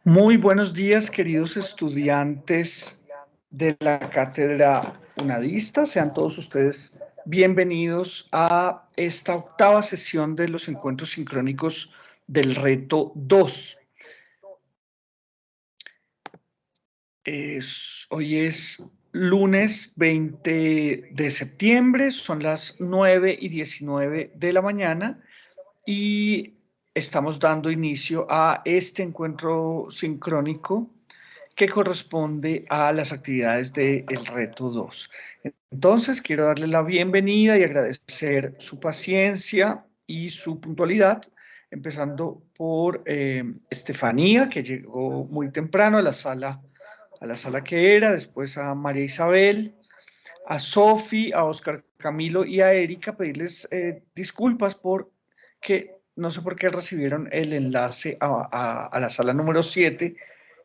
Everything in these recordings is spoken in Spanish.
Muy buenos días, queridos estudiantes de la cátedra UNADISTA. Sean todos ustedes bienvenidos a esta octava sesión de los encuentros sincrónicos del reto 2. Hoy es lunes 20 de septiembre, son las 9:19 de la mañana y estamos dando inicio a este encuentro sincrónico que corresponde a las actividades del reto 2. Entonces, quiero darle la bienvenida y agradecer su paciencia y su puntualidad, empezando por Estefanía, que llegó muy temprano a la sala que era, después a María Isabel, a Sofi, a Oscar Camilo y a Erika, pedirles disculpas por que no sé por qué recibieron el enlace a la sala número 7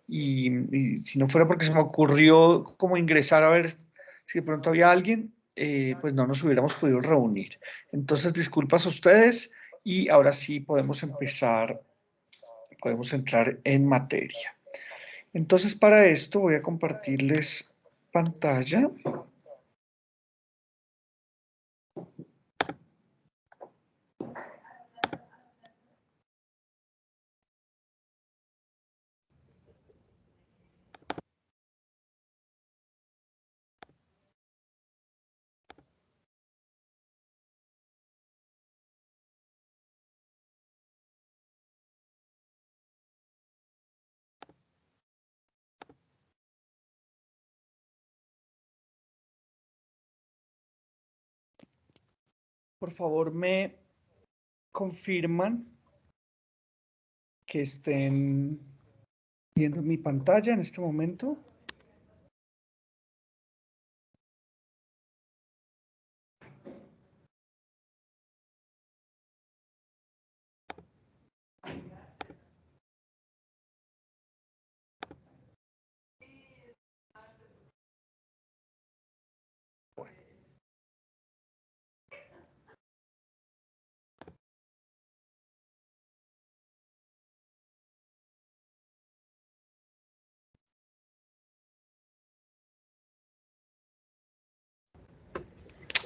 y si no fuera porque se me ocurrió como ingresar a ver si de pronto había alguien, pues no nos hubiéramos podido reunir. Entonces, disculpas a ustedes y ahora sí podemos entrar en materia. Entonces, para esto voy a compartirles pantalla. Por favor, me confirman que estén viendo mi pantalla en este momento.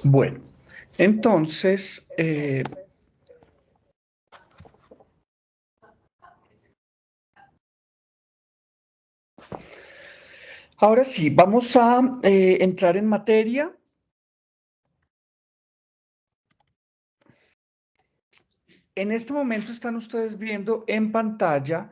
Bueno, entonces, ahora sí, vamos a entrar en materia. En este momento están ustedes viendo en pantalla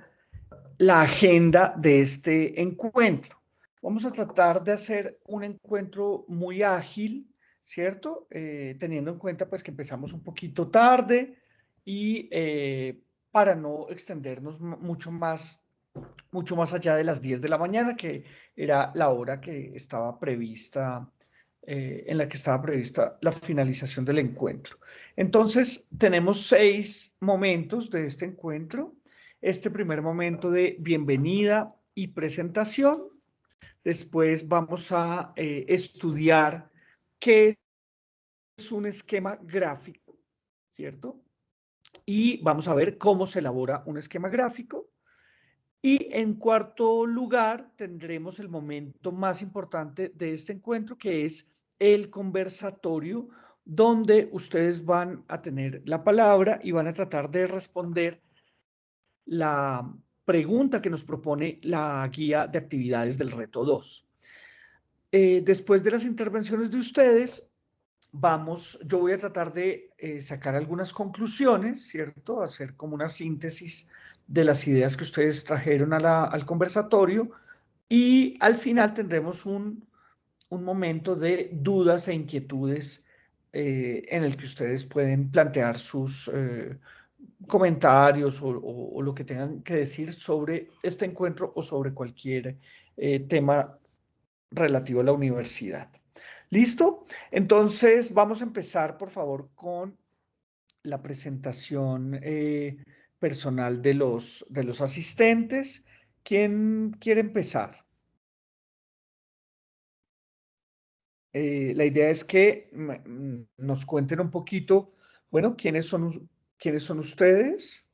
la agenda de este encuentro. Vamos a tratar de hacer un encuentro muy ágil, ¿cierto? Teniendo en cuenta pues que empezamos un poquito tarde y para no extendernos mucho más allá de las 10 de la mañana, que era la hora que estaba prevista, en la que estaba prevista la finalización del encuentro. Entonces, tenemos 6 momentos de este encuentro. Este primer momento de bienvenida y presentación. Después vamos a estudiar qué es un esquema gráfico, ¿cierto? Y vamos a ver cómo se elabora un esquema gráfico. Y en cuarto lugar, tendremos el momento más importante de este encuentro, que es el conversatorio, donde ustedes van a tener la palabra y van a tratar de responder la pregunta que nos propone la guía de actividades del reto 2. Después de las intervenciones de ustedes, yo voy a tratar de sacar algunas conclusiones, ¿cierto? Hacer como una síntesis de las ideas que ustedes trajeron al conversatorio y al final tendremos un momento de dudas e inquietudes en el que ustedes pueden plantear sus comentarios o lo que tengan que decir sobre este encuentro o sobre cualquier tema relativo a la universidad. ¿Listo? Entonces, vamos a empezar, por favor, con la presentación personal de los asistentes. ¿Quién quiere empezar? La idea es que nos cuenten un poquito, bueno, quiénes son ustedes.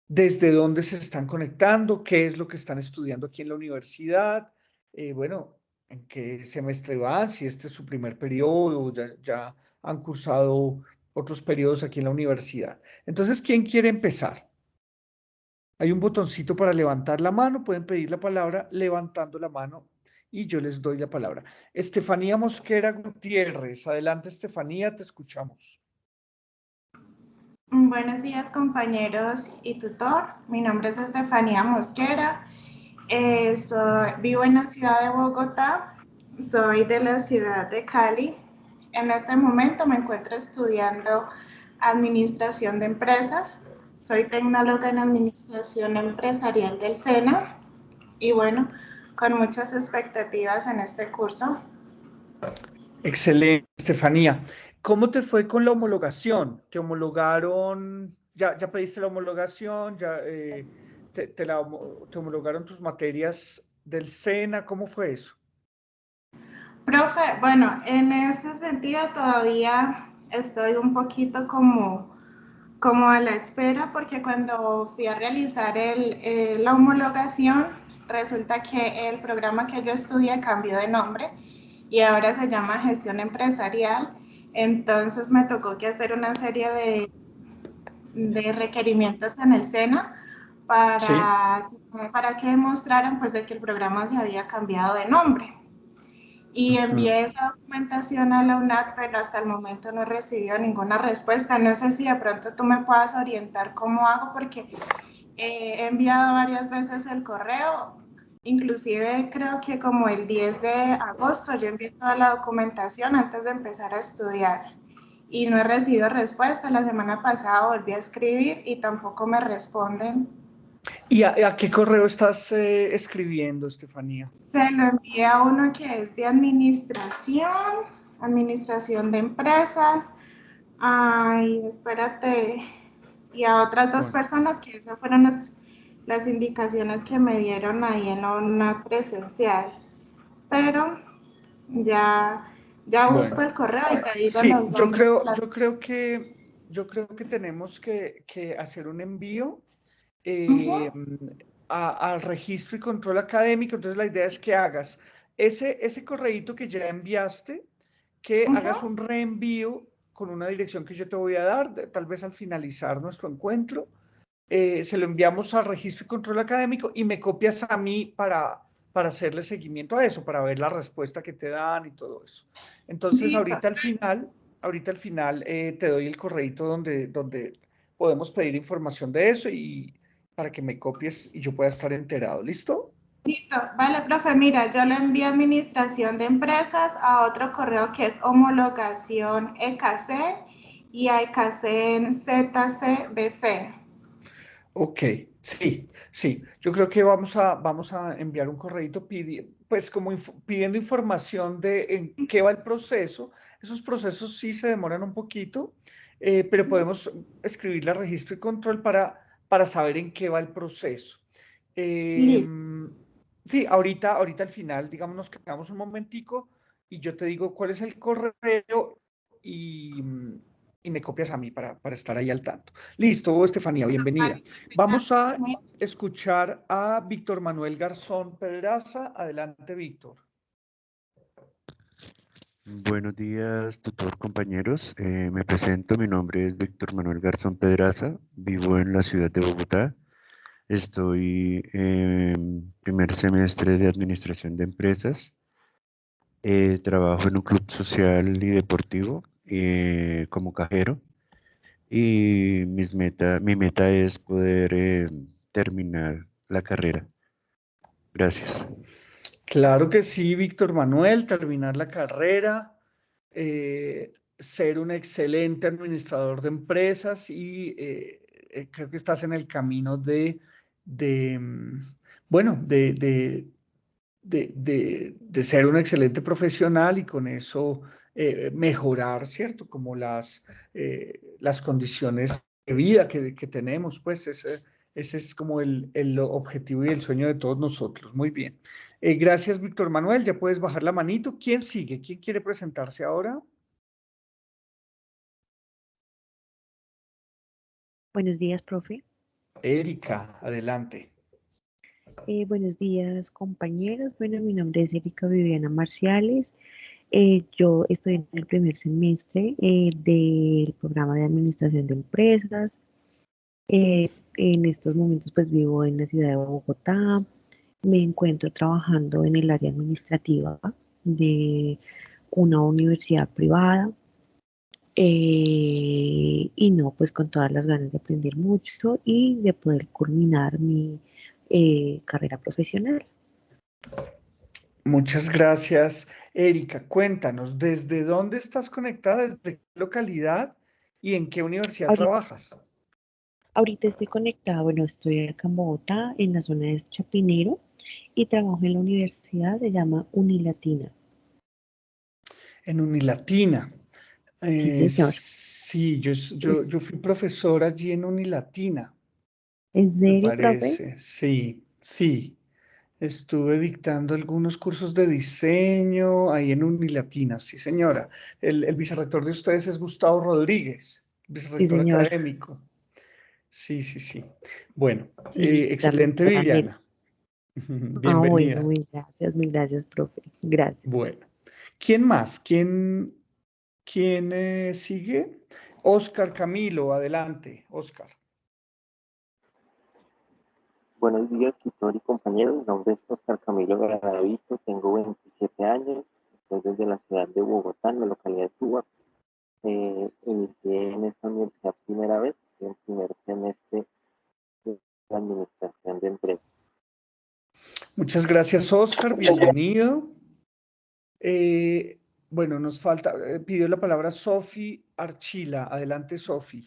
desde dónde se están conectando, qué es lo que están estudiando aquí en la universidad, bueno, en qué semestre van, si este es su primer periodo, ya han cursado otros periodos aquí en la universidad. Entonces, ¿quién quiere empezar? Hay un botoncito para levantar la mano, pueden pedir la palabra levantando la mano y yo les doy la palabra. Estefanía Mosquera Gutiérrez, adelante Estefanía, te escuchamos. Buenos días compañeros y tutor, mi nombre es Estefanía Mosquera, vivo en la ciudad de Bogotá, soy de la ciudad de Cali. En este momento me encuentro estudiando Administración de Empresas, soy tecnóloga en Administración Empresarial del SENA y bueno, con muchas expectativas en este curso. Excelente, Estefanía. ¿Cómo te fue con la homologación? ¿Te homologaron? ¿Ya pediste la homologación? ¿Te homologaron tus materias del SENA? ¿Cómo fue eso? Profe, bueno, en ese sentido todavía estoy un poquito como a la espera porque cuando fui a realizar la homologación, resulta que el programa que yo estudié cambió de nombre y ahora se llama gestión empresarial. Entonces me tocó que hacer una serie de requerimientos en el SENA Sí. para que demostraran pues de que el programa se había cambiado de nombre. Y Ujú. envié esa documentación a la UNAC, pero hasta el momento no he recibido ninguna respuesta. No sé si de pronto tú me puedas orientar cómo hago, porque he enviado varias veces el correo, inclusive creo que como el 10 de agosto yo envié toda la documentación antes de empezar a estudiar y no he recibido respuesta. La semana pasada volví a escribir y tampoco me responden. ¿Y a qué correo estás escribiendo, Estefanía? Se lo envié a uno que es de administración, administración de empresas. Ay, espérate. Y a otras dos Bueno, personas que esas fueron las indicaciones que me dieron ahí en una presencial. Pero ya, ya busco bueno. el correo y te digo Sí, los nombres de las... yo creo que tenemos que hacer un envío Ujú, eh, al registro y control académico. Entonces la idea es que hagas ese correíto que ya enviaste, que ujú. hagas un reenvío con una dirección que yo te voy a dar, tal vez al finalizar nuestro encuentro. Se lo enviamos al registro y control académico y me copias a mí para hacerle seguimiento a eso, para ver la respuesta que te dan y todo eso. Entonces, Listo. ahorita al final te doy el correíto donde podemos pedir información de eso y para que me copies y yo pueda estar enterado. ¿Listo? Listo, vale, profe, mira, yo le envío administración de empresas a otro correo que es homologación ECACEN y a ECACEN ZCBC. Ok, sí, sí. Yo creo que vamos a enviar un correíto pues como pidiendo información de en qué va el proceso. Esos procesos sí se demoran un poquito, pero Sí, podemos escribirle a registro y control para saber en qué va el proceso. listo. Em, sí, ahorita al final, digamos, nos quedamos un momentico y yo te digo cuál es el correo y, y me copias a mí para estar ahí al tanto. Listo, Estefanía, Listo, vale, bienvenida. Vamos perfecto. a escuchar a Víctor Manuel Garzón Pedraza. Adelante, Víctor. Buenos días, tutor compañeros. Me presento, mi nombre es Víctor Manuel Garzón Pedraza, vivo en la ciudad de Bogotá. Estoy en primer semestre de Administración de Empresas. Trabajo en un club social y deportivo como cajero y mi meta es poder terminar la carrera. Gracias. Claro que sí, Víctor Manuel, terminar la carrera, ser un excelente administrador de empresas y creo que estás en el camino de bueno, de ser un excelente profesional y con eso mejorar, ¿cierto? Como las condiciones de vida que tenemos, pues ese es como el objetivo y el sueño de todos nosotros. Muy bien. Gracias, Víctor Manuel. Ya puedes bajar la manito. ¿Quién sigue? ¿Quién quiere presentarse ahora? Buenos días, profe. Erika, adelante. Buenos días, compañeros. Bueno, mi nombre es Erika Viviana Marciales. Yo estoy en el primer semestre del programa de Administración de Empresas. En estos momentos, pues vivo en la ciudad de Bogotá. Me encuentro trabajando en el área administrativa de una universidad privada. Y no, pues con todas las ganas de aprender mucho y de poder culminar mi carrera profesional. Muchas gracias, Erika. Cuéntanos, ¿desde dónde estás conectada? ¿Desde qué localidad? ¿Y en qué universidad Ahorita, trabajas? ahorita estoy conectada, bueno, estoy acá en Bogotá, en la zona de Chapinero, y trabajo en la universidad, se llama Unilatina. En Unilatina. Sí, señor. Sí, Es, yo fui profesor allí en Unilatina, ¿En me serio, profe? parece. Sí, sí. Estuve dictando algunos cursos de diseño ahí en Unilatina, sí, señora. El vicerrector de ustedes es Gustavo Rodríguez, Sí, vicerrector señor. académico. Sí, sí, sí. Bueno, Sí, la excelente, rectora Mel. Viviana. Ah, bueno, Bienvenida. mil gracias, profe. Gracias. Bueno, ¿quién más? ¿Quién sigue? Oscar Camilo, adelante, Oscar. Buenos días, tutor y compañeros. Mi nombre es Oscar Camilo Garavito, tengo 27 años, estoy desde la ciudad de Bogotá, en la localidad de Suba. Inicié en esta universidad primera vez, estoy en primer semestre de administración de empresas. Muchas gracias, Oscar, bienvenido. Bueno, nos falta, pidió la palabra Sofi Archila. Adelante, Sofi.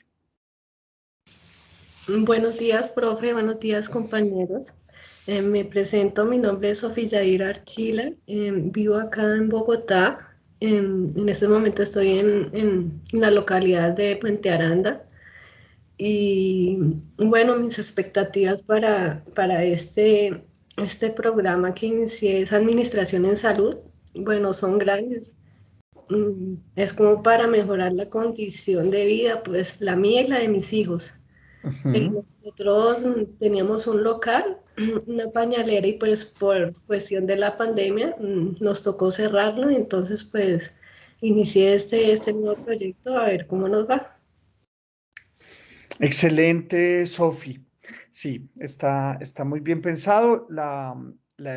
Buenos días, profe. Buenos días, compañeros. Me presento, mi nombre es Sofía Yair Archila. Vivo acá en Bogotá. En este momento estoy en la localidad de Puente Aranda. Y bueno, mis expectativas para este programa que inicié es Administración en Salud. Bueno, son grandes. Es como para mejorar la condición de vida, pues la mía y la de mis hijos. Ujú. Nosotros teníamos un local, una pañalera, y pues por cuestión de la pandemia nos tocó cerrarlo, entonces pues inicié este nuevo proyecto a ver cómo nos va. Excelente, Sofi. Sí, está muy bien pensado. La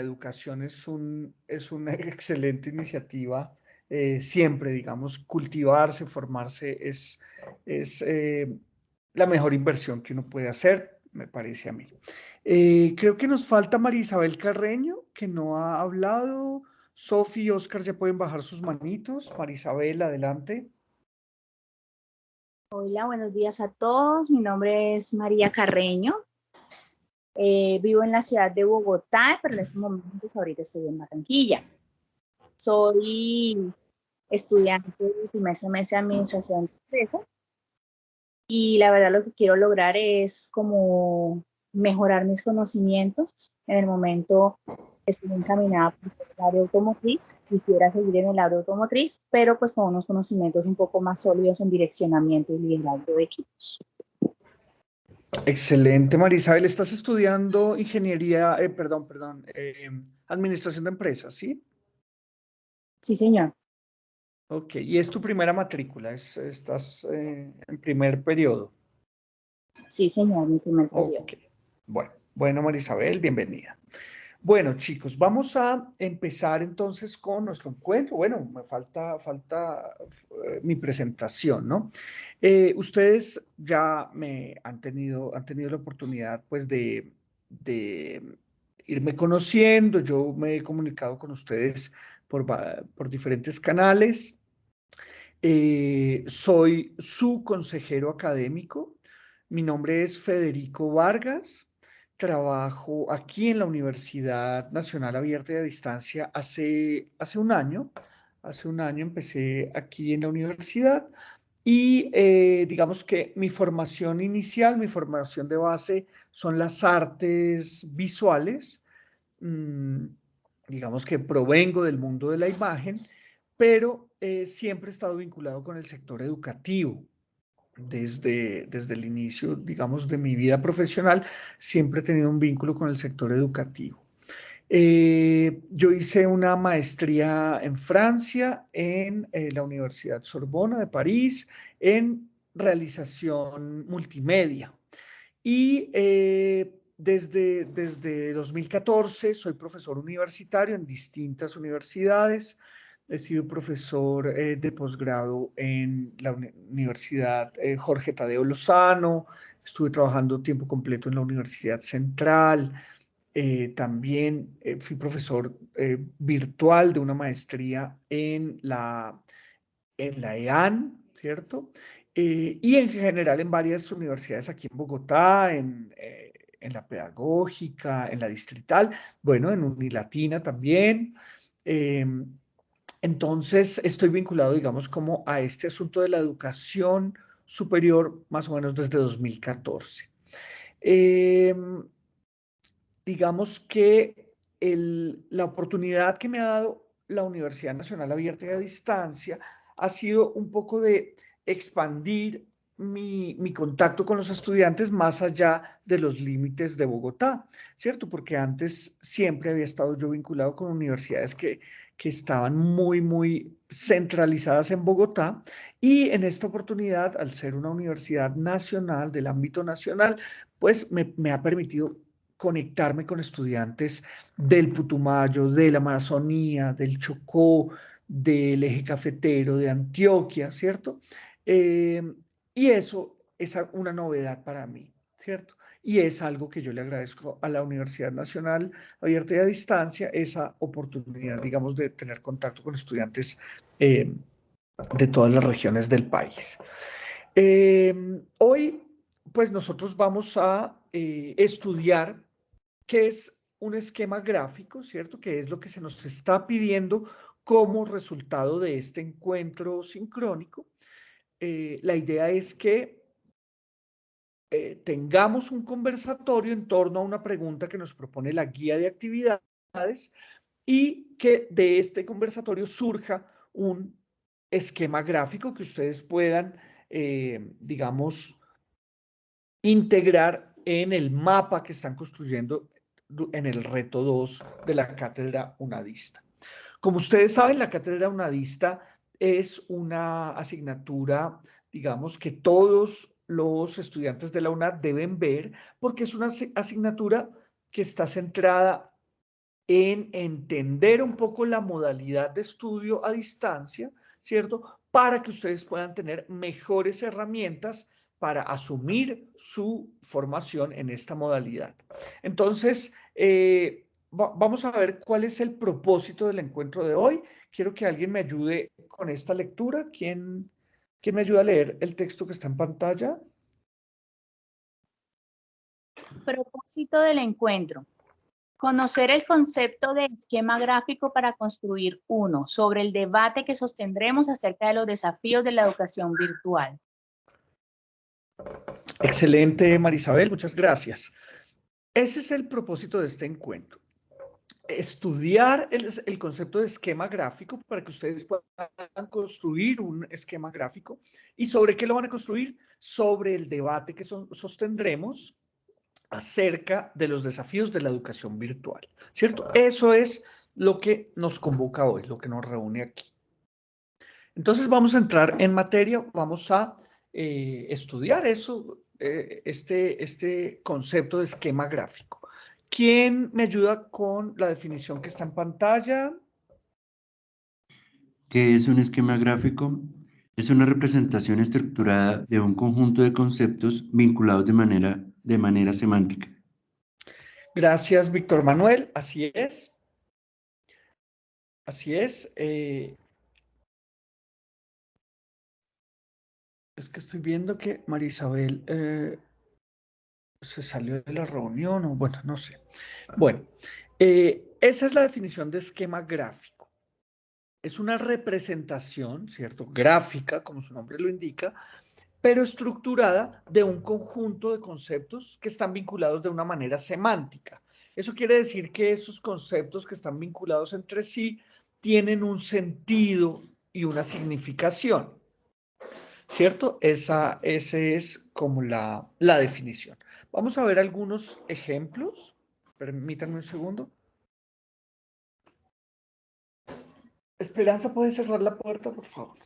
educación es una excelente iniciativa. Siempre, digamos, cultivarse, formarse es la mejor inversión que uno puede hacer, me parece a mí. Creo que nos falta María Isabel Carreño, que no ha hablado. Sofi y Oscar ya pueden bajar sus manitos. María Isabel, adelante. Hola, buenos días a todos. Mi nombre es María Carreño. Vivo en la ciudad de Bogotá, pero en estos momentos ahorita estoy en Barranquilla. Soy estudiante del primer semestre de Administración de Empresas y la verdad lo que quiero lograr es como mejorar mis conocimientos. En el momento estoy encaminada por el área automotriz, quisiera seguir en el área automotriz, pero pues con unos conocimientos un poco más sólidos en direccionamiento y liderazgo de equipos. Excelente, Marisabel. Estás estudiando ingeniería, administración de empresas, ¿sí? Sí, señor. Ok, y es tu primera matrícula, estás en primer periodo. Sí, señor, mi primer periodo. Ok, bueno, Marisabel, bienvenida. Bueno, chicos, vamos a empezar entonces con nuestro encuentro. Bueno, me falta mi presentación, ¿no? Ustedes ya han tenido la oportunidad, pues, de irme conociendo. Yo me he comunicado con ustedes por diferentes canales. Soy su consejero académico. Mi nombre es Federico Vargas. Trabajo aquí en la Universidad Nacional Abierta y a Distancia hace un año. Hace un año empecé aquí en la universidad y digamos que mi formación inicial, mi formación de base son las artes visuales. Mm, digamos que provengo del mundo de la imagen, pero siempre he estado vinculado con el sector educativo. desde el inicio, digamos, de mi vida profesional, siempre he tenido un vínculo con el sector educativo. Yo hice una maestría en Francia, en la Universidad Sorbona de París, en realización multimedia. Y desde 2014 soy profesor universitario en distintas universidades. He sido profesor de posgrado en la Universidad Jorge Tadeo Lozano. Estuve trabajando tiempo completo en la Universidad Central. También fui profesor virtual de una maestría en la EAN, ¿cierto? Y en general en varias universidades aquí en Bogotá, en la Pedagógica, en la Distrital, bueno, en Unilatina también. Eh, entonces, estoy vinculado, digamos, como a este asunto de la educación superior más o menos desde 2014. Eh, digamos que la oportunidad que me ha dado la Universidad Nacional Abierta y a Distancia ha sido un poco de expandir mi contacto con los estudiantes más allá de los límites de Bogotá, ¿cierto? Porque antes siempre había estado yo vinculado con universidades que estaban muy centralizadas en Bogotá, y en esta oportunidad, al ser una universidad nacional, del ámbito nacional, pues me ha permitido conectarme con estudiantes del Putumayo, de la Amazonía, del Chocó, del eje cafetero, de Antioquia, ¿cierto? Eh, y eso es una novedad para mí, ¿cierto? Y es algo que yo le agradezco a la Universidad Nacional Abierta y a Distancia, esa oportunidad, digamos, de tener contacto con estudiantes de todas las regiones del país. Hoy, pues nosotros vamos a estudiar qué es un esquema gráfico, ¿cierto? Que es lo que se nos está pidiendo como resultado de este encuentro sincrónico. La idea es que tengamos un conversatorio en torno a una pregunta que nos propone la guía de actividades y que de este conversatorio surja un esquema gráfico que ustedes puedan, digamos, integrar en el mapa que están construyendo en el reto 2 de la cátedra UNADISTA. Como ustedes saben, la cátedra UNADISTA es una asignatura, digamos, que todos los estudiantes de la UNAD deben ver, porque es una asignatura que está centrada en entender un poco la modalidad de estudio a distancia, ¿cierto? Para que ustedes puedan tener mejores herramientas para asumir su formación en esta modalidad. Entonces, vamos a ver cuál es el propósito del encuentro de hoy. Quiero que alguien me ayude con esta lectura. ¿Quién me ayuda a leer el texto que está en pantalla? Propósito del encuentro. Conocer el concepto de esquema gráfico para construir uno, sobre el debate que sostendremos acerca de los desafíos de la educación virtual. Excelente, Marisabel, muchas gracias. Ese es el propósito de este encuentro. Estudiar el concepto de esquema gráfico para que ustedes puedan construir un esquema gráfico. ¿Y sobre qué lo van a construir? Sobre el debate que sostendremos acerca de los desafíos de la educación virtual, ¿cierto? Eso es lo que nos convoca hoy, lo que nos reúne aquí. Entonces vamos a entrar en materia, vamos a estudiar eso, este concepto de esquema gráfico. ¿Quién me ayuda con la definición que está en pantalla? ¿Qué es un esquema gráfico? Es una representación estructurada de un conjunto de conceptos vinculados de manera semántica. Gracias, Víctor Manuel. Así es. Así es. Es que estoy viendo que María Isabel se salió de la reunión, o bueno, no sé. Bueno, esa es la definición de esquema gráfico. Es una representación, ¿cierto? Gráfica, como su nombre lo indica, pero estructurada de un conjunto de conceptos que están vinculados de una manera semántica. Eso quiere decir que esos conceptos que están vinculados entre sí tienen un sentido y una significación. ¿cierto? Ese es como la definición. Vamos a ver algunos ejemplos. Permítanme un segundo. Esperanza, ¿puede cerrar la puerta, por favor?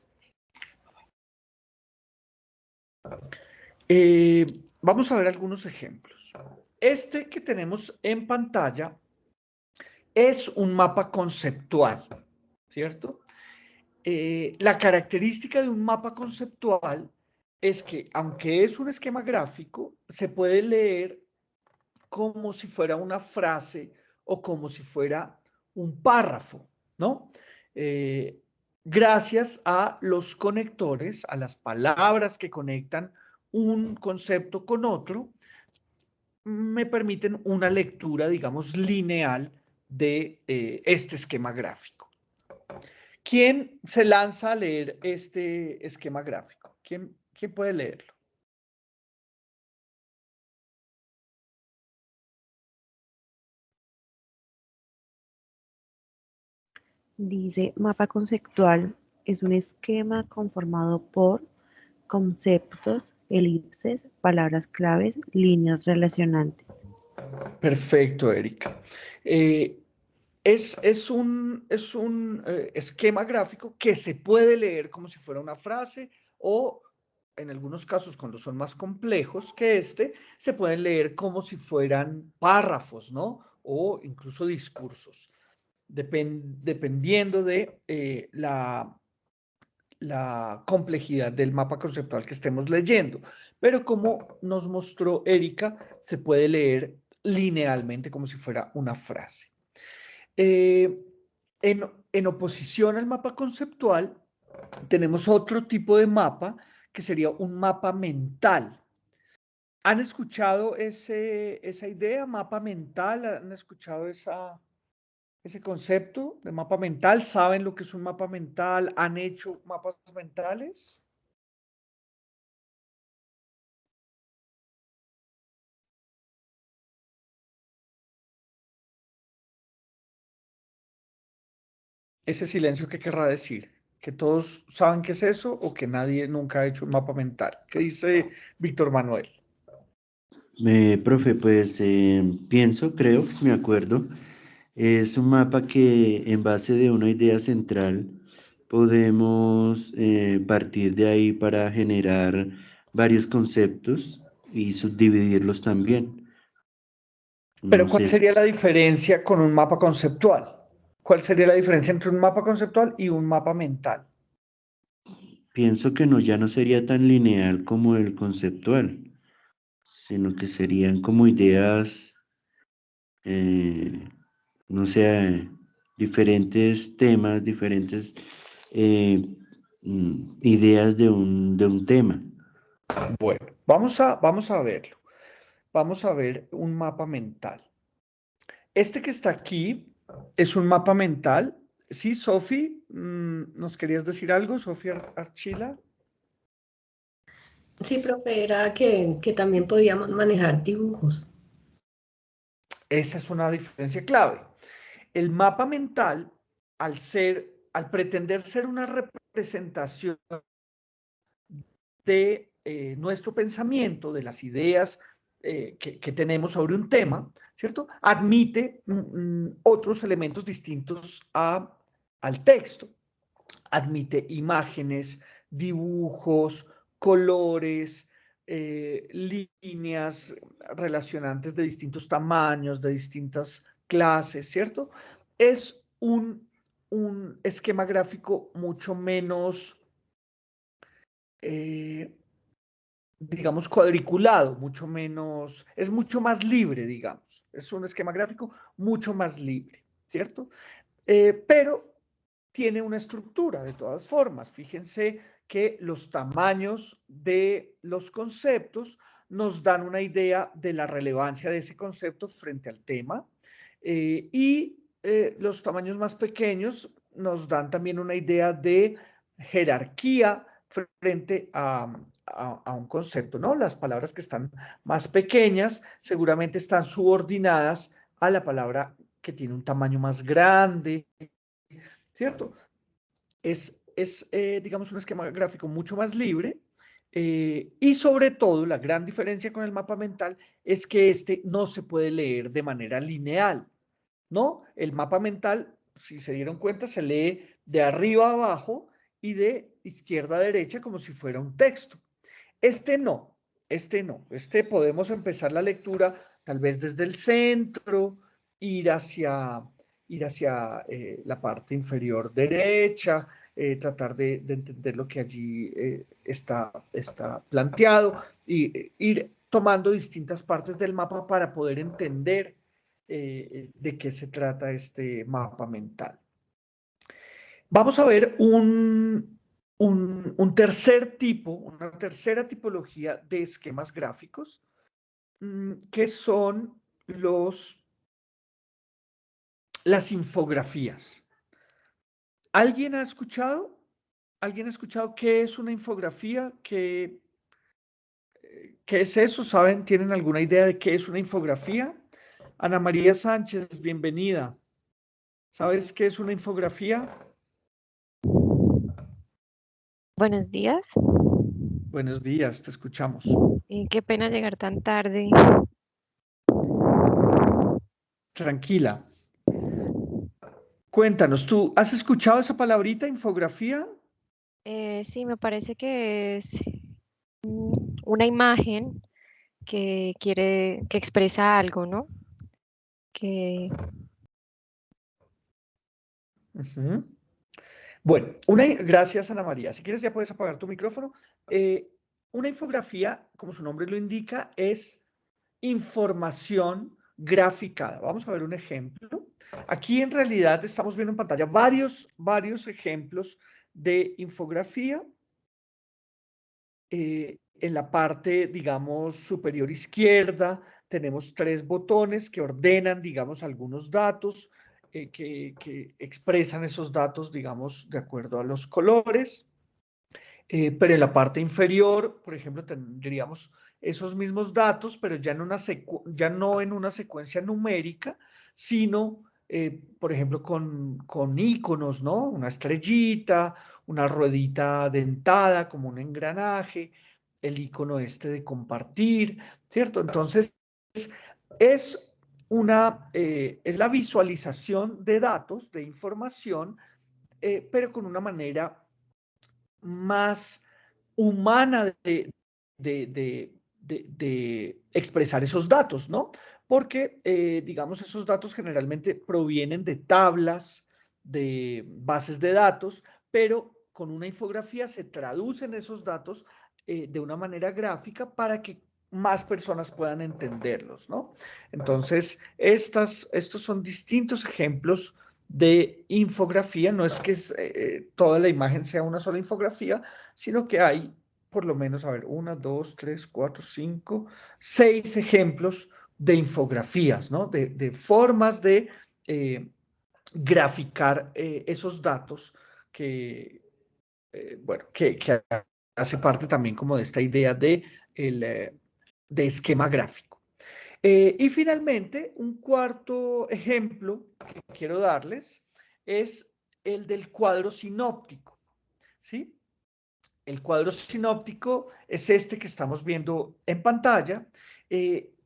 Vamos a ver algunos ejemplos. Este que tenemos en pantalla es un mapa conceptual, ¿cierto? La característica de un mapa conceptual es que, aunque es un esquema gráfico, se puede leer como si fuera una frase o como si fuera un párrafo, ¿no? Gracias a los conectores, a las palabras que conectan un concepto con otro, me permiten una lectura, digamos, lineal de este esquema gráfico. ¿Quién se lanza a leer este esquema gráfico? ¿Quién puede leerlo? Dice, mapa conceptual es un esquema conformado por conceptos, elipses, palabras claves, líneas relacionantes. Perfecto, Erika. Es un esquema gráfico que se puede leer como si fuera una frase o, en algunos casos, cuando son más complejos que se pueden leer como si fueran párrafos, ¿no? O incluso discursos, dependiendo de la complejidad del mapa conceptual que estemos leyendo. Pero como nos mostró Erika, se puede leer linealmente como si fuera una frase. Eh, en oposición al mapa conceptual, tenemos otro tipo de mapa que sería un mapa mental. ¿Han escuchado esa idea, mapa mental? ¿Han escuchado ese concepto de mapa mental? ¿Saben lo que es un mapa mental? ¿Han hecho mapas mentales? Ese silencio, ¿qué querrá decir? ¿Que todos saben qué es eso o que nadie nunca ha hecho un mapa mental? ¿Qué dice Víctor Manuel? Profe, pues pienso, creo, me acuerdo, es un mapa que en base de una idea central podemos partir de ahí para generar varios conceptos y subdividirlos también. Pero No ¿cuál sé, sería la diferencia con un mapa conceptual? ¿Cuál sería la diferencia entre un mapa conceptual y un mapa mental? pienso que no, ya no sería tan lineal como el conceptual, sino que serían como ideas, eh, no sé, diferentes temas, diferentes ideas de un tema. Bueno, vamos a verlo. Vamos a ver un mapa mental. Este que está aquí es un mapa mental. ¿Sí, Sofi? ¿Nos querías decir algo, Sofía Archila? Sí, profe, era que también podíamos manejar dibujos. Esa es una diferencia clave. El mapa mental, al pretender ser una representación de nuestro pensamiento, de las ideas que tenemos sobre un tema, ¿cierto? Admite otros elementos distintos al texto. Admite imágenes, dibujos, colores, líneas relacionantes de distintos tamaños, de distintas clases, ¿cierto? Es un esquema gráfico mucho menos, eh, digamos, cuadriculado, mucho menos, es mucho más libre, digamos. Es un esquema gráfico mucho más libre, ¿cierto? Pero tiene una estructura de todas formas. Fíjense que los tamaños de los conceptos nos dan una idea de la relevancia de ese concepto frente al tema y los tamaños más pequeños nos dan también una idea de jerarquía frente a un concepto, ¿no? Las palabras que están más pequeñas seguramente están subordinadas a la palabra que tiene un tamaño más grande, ¿cierto? Es digamos, un esquema gráfico mucho más libre Y sobre todo, la gran diferencia con el mapa mental es que este no se puede leer de manera lineal, ¿no? El mapa mental, si se dieron cuenta, se lee de arriba a abajo y de izquierda a derecha como si fuera un texto. Este no, este no. Este podemos empezar la lectura tal vez desde el centro, ir hacia la parte inferior derecha, tratar de entender lo que allí está planteado y ir tomando distintas partes del mapa para poder entender de qué se trata este mapa mental. Vamos a ver un tercer tipo, una tercera tipología de esquemas gráficos, que son las infografías. ¿Alguien ha escuchado? ¿Alguien ha escuchado qué es una infografía? ¿Qué es eso? ¿Saben? ¿Tienen alguna idea de qué es una infografía? Ana María Sánchez, bienvenida. ¿Sabes qué es una infografía? Buenos días. Buenos días, te escuchamos. Qué pena llegar tan tarde. Tranquila. Cuéntanos, ¿tú has escuchado esa palabrita, infografía? Sí, me parece que es una imagen que expresa algo, ¿no? Que Ujú. Bueno, gracias Ana María. Si quieres ya puedes apagar tu micrófono. Una infografía, como su nombre lo indica, es información graficada. Vamos a ver un ejemplo. Aquí en realidad estamos viendo en pantalla varios ejemplos de infografía. En la parte, digamos, superior izquierda, tenemos 3 botones que ordenan, digamos, algunos datos, que expresan esos datos, digamos, de acuerdo a los colores. Pero en la parte inferior, por ejemplo, tendríamos esos mismos datos, pero ya, ya no en una secuencia numérica, sino, por ejemplo, con iconos, ¿no? Una estrellita, una ruedita dentada como un engranaje, el icono este de compartir, ¿cierto? Entonces, es es la visualización de datos, de información, pero con una manera más humana de expresar esos datos, ¿no? Porque, digamos, esos datos generalmente provienen de tablas, de bases de datos, pero con una infografía se traducen esos datos de una manera gráfica para que más personas puedan entenderlos, ¿no? Entonces, estos son distintos ejemplos de infografía. No es que toda la imagen sea una sola infografía, sino que hay por lo menos, a ver, 1, 2, 3, 4, 5, 6 ejemplos de infografías, ¿no? De formas de graficar esos datos que, bueno, que hace parte también como de esta idea de esquema gráfico. Y finalmente, un cuarto ejemplo que quiero darles es el del cuadro sinóptico, ¿sí? El cuadro sinóptico es este que estamos viendo en pantalla.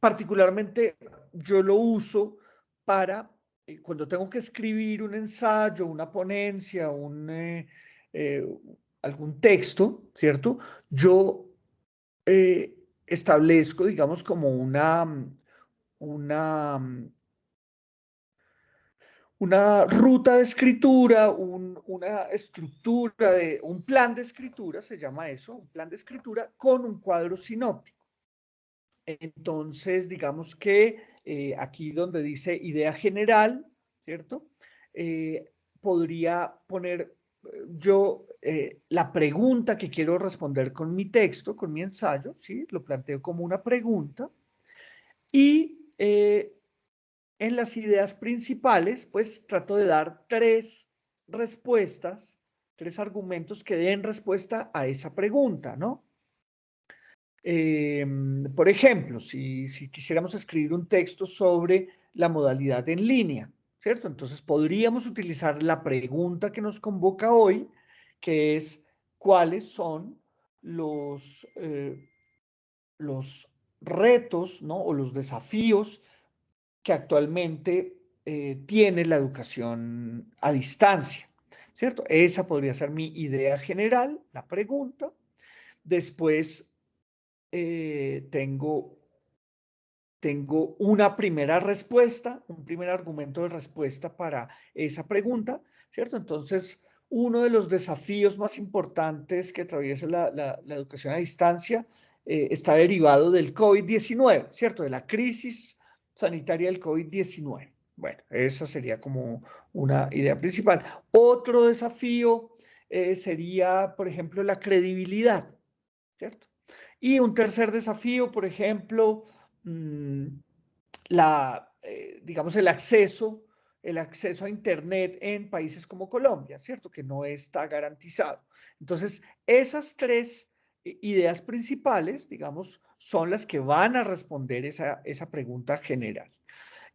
Particularmente yo lo uso para cuando tengo que escribir un ensayo, una ponencia, algún texto, ¿cierto? Yo establezco, digamos, como una, una ruta de escritura, una estructura, un plan de escritura, se llama eso, un plan de escritura con un cuadro sinóptico. Entonces, digamos que aquí donde dice idea general, ¿cierto? Podría poner yo la pregunta que quiero responder con mi texto, con mi ensayo, ¿sí? Lo planteo como una pregunta y en las ideas principales, pues trato de dar 3 respuestas, 3 argumentos que den respuesta a esa pregunta, ¿no? Por ejemplo, si quisiéramos escribir un texto sobre la modalidad en línea, ¿cierto? Entonces podríamos utilizar la pregunta que nos convoca hoy, que es ¿cuáles son los retos, ¿no? O los desafíos que actualmente tiene la educación a distancia, ¿cierto? Esa podría ser mi idea general, la pregunta. Después tengo una primera respuesta, un primer argumento de respuesta para esa pregunta, ¿cierto? Entonces, uno de los desafíos más importantes que atraviesa la educación a distancia está derivado del COVID-19, ¿cierto? De la crisis sanitaria del COVID-19. Bueno, esa sería como una idea principal. Otro desafío sería, por ejemplo, la credibilidad, ¿cierto? Y un tercer desafío, por ejemplo, digamos, el acceso a Internet en países como Colombia, ¿cierto? Que no está garantizado. Entonces, esas tres ideas principales, digamos, son las que van a responder esa pregunta general.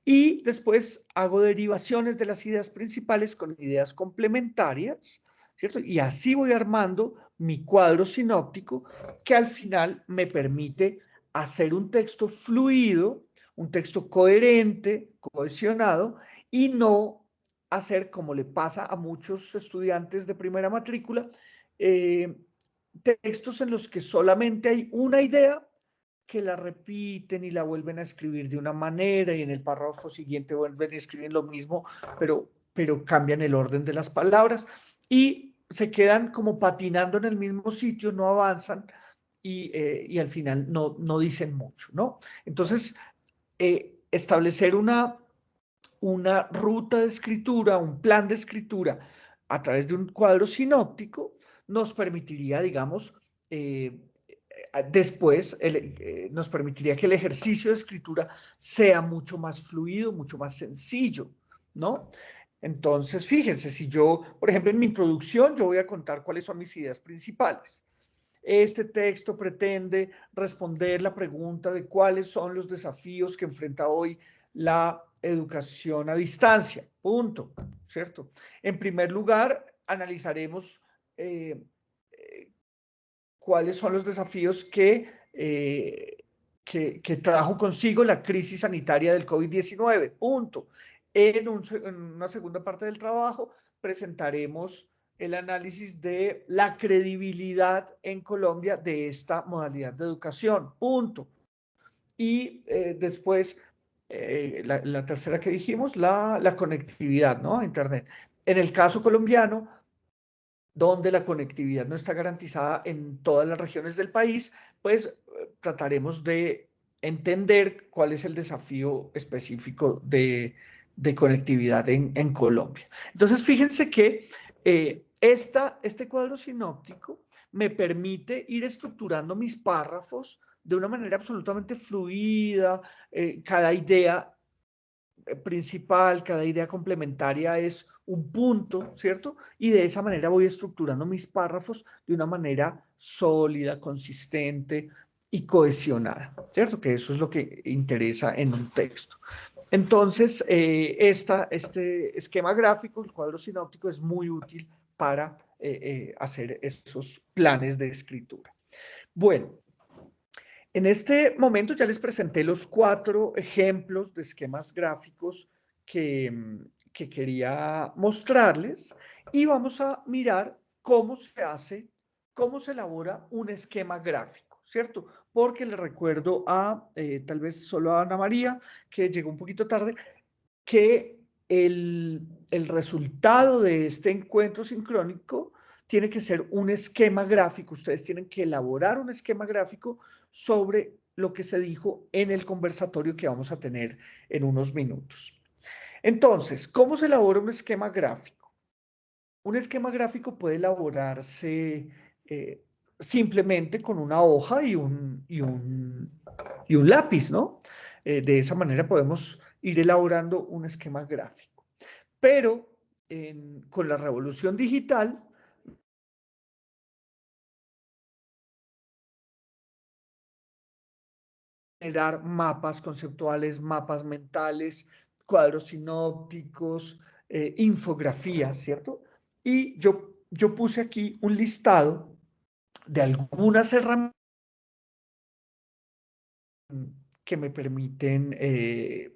Y después hago derivaciones de las ideas principales con ideas complementarias, ¿cierto? Y así voy armando mi cuadro sinóptico que al final me permite hacer un texto fluido, un texto coherente, cohesionado, y no hacer como le pasa a muchos estudiantes de primera matrícula, textos en los que solamente hay una idea que la repiten y la vuelven a escribir de una manera y en el párrafo siguiente vuelven a escribir lo mismo, pero cambian el orden de las palabras y se quedan como patinando en el mismo sitio, no avanzan y al final no dicen mucho, ¿no? Entonces, establecer una ruta de escritura, un plan de escritura a través de un cuadro sinóptico nos permitiría, digamos, después nos permitiría que el ejercicio de escritura sea mucho más fluido, mucho más sencillo, ¿no? Entonces, fíjense, si yo, por ejemplo, en mi introducción, yo voy a contar cuáles son mis ideas principales. Este texto pretende responder la pregunta de cuáles son los desafíos que enfrenta hoy la educación a distancia, punto, ¿cierto? En primer lugar, analizaremos cuáles son los desafíos que trajo consigo la crisis sanitaria del COVID-19, punto. En una segunda parte del trabajo presentaremos el análisis de la credibilidad en Colombia de esta modalidad de educación, punto. Y después, la tercera que dijimos, la conectividad, ¿no? A Internet. En el caso colombiano, donde la conectividad no está garantizada en todas las regiones del país, pues trataremos de entender cuál es el desafío específico de conectividad en Colombia. Entonces, fíjense que este cuadro sinóptico me permite ir estructurando mis párrafos de una manera absolutamente fluida, cada idea principal, cada idea complementaria es un punto, ¿cierto? Y de esa manera voy estructurando mis párrafos de una manera sólida, consistente y cohesionada, ¿cierto? Que eso es lo que interesa en un texto. Entonces, este esquema gráfico, el cuadro sinóptico, es muy útil para hacer esos planes de escritura. Bueno, en este momento ya les presenté los 4 ejemplos de esquemas gráficos que quería mostrarles y vamos a mirar cómo se elabora un esquema gráfico, ¿cierto? Porque les recuerdo tal vez solo a Ana María, que llegó un poquito tarde, que el resultado de este encuentro sincrónico tiene que ser un esquema gráfico. Ustedes tienen que elaborar un esquema gráfico sobre lo que se dijo en el conversatorio que vamos a tener en unos minutos. Entonces, ¿cómo se elabora un esquema gráfico? Un esquema gráfico puede elaborarse simplemente con una hoja y un lápiz, ¿no? De esa manera podemos ir elaborando un esquema gráfico. Pero con la revolución digital, generar mapas conceptuales, mapas mentales, cuadros sinópticos, infografías, ¿cierto? Y yo puse aquí un listado de algunas herramientas que me permiten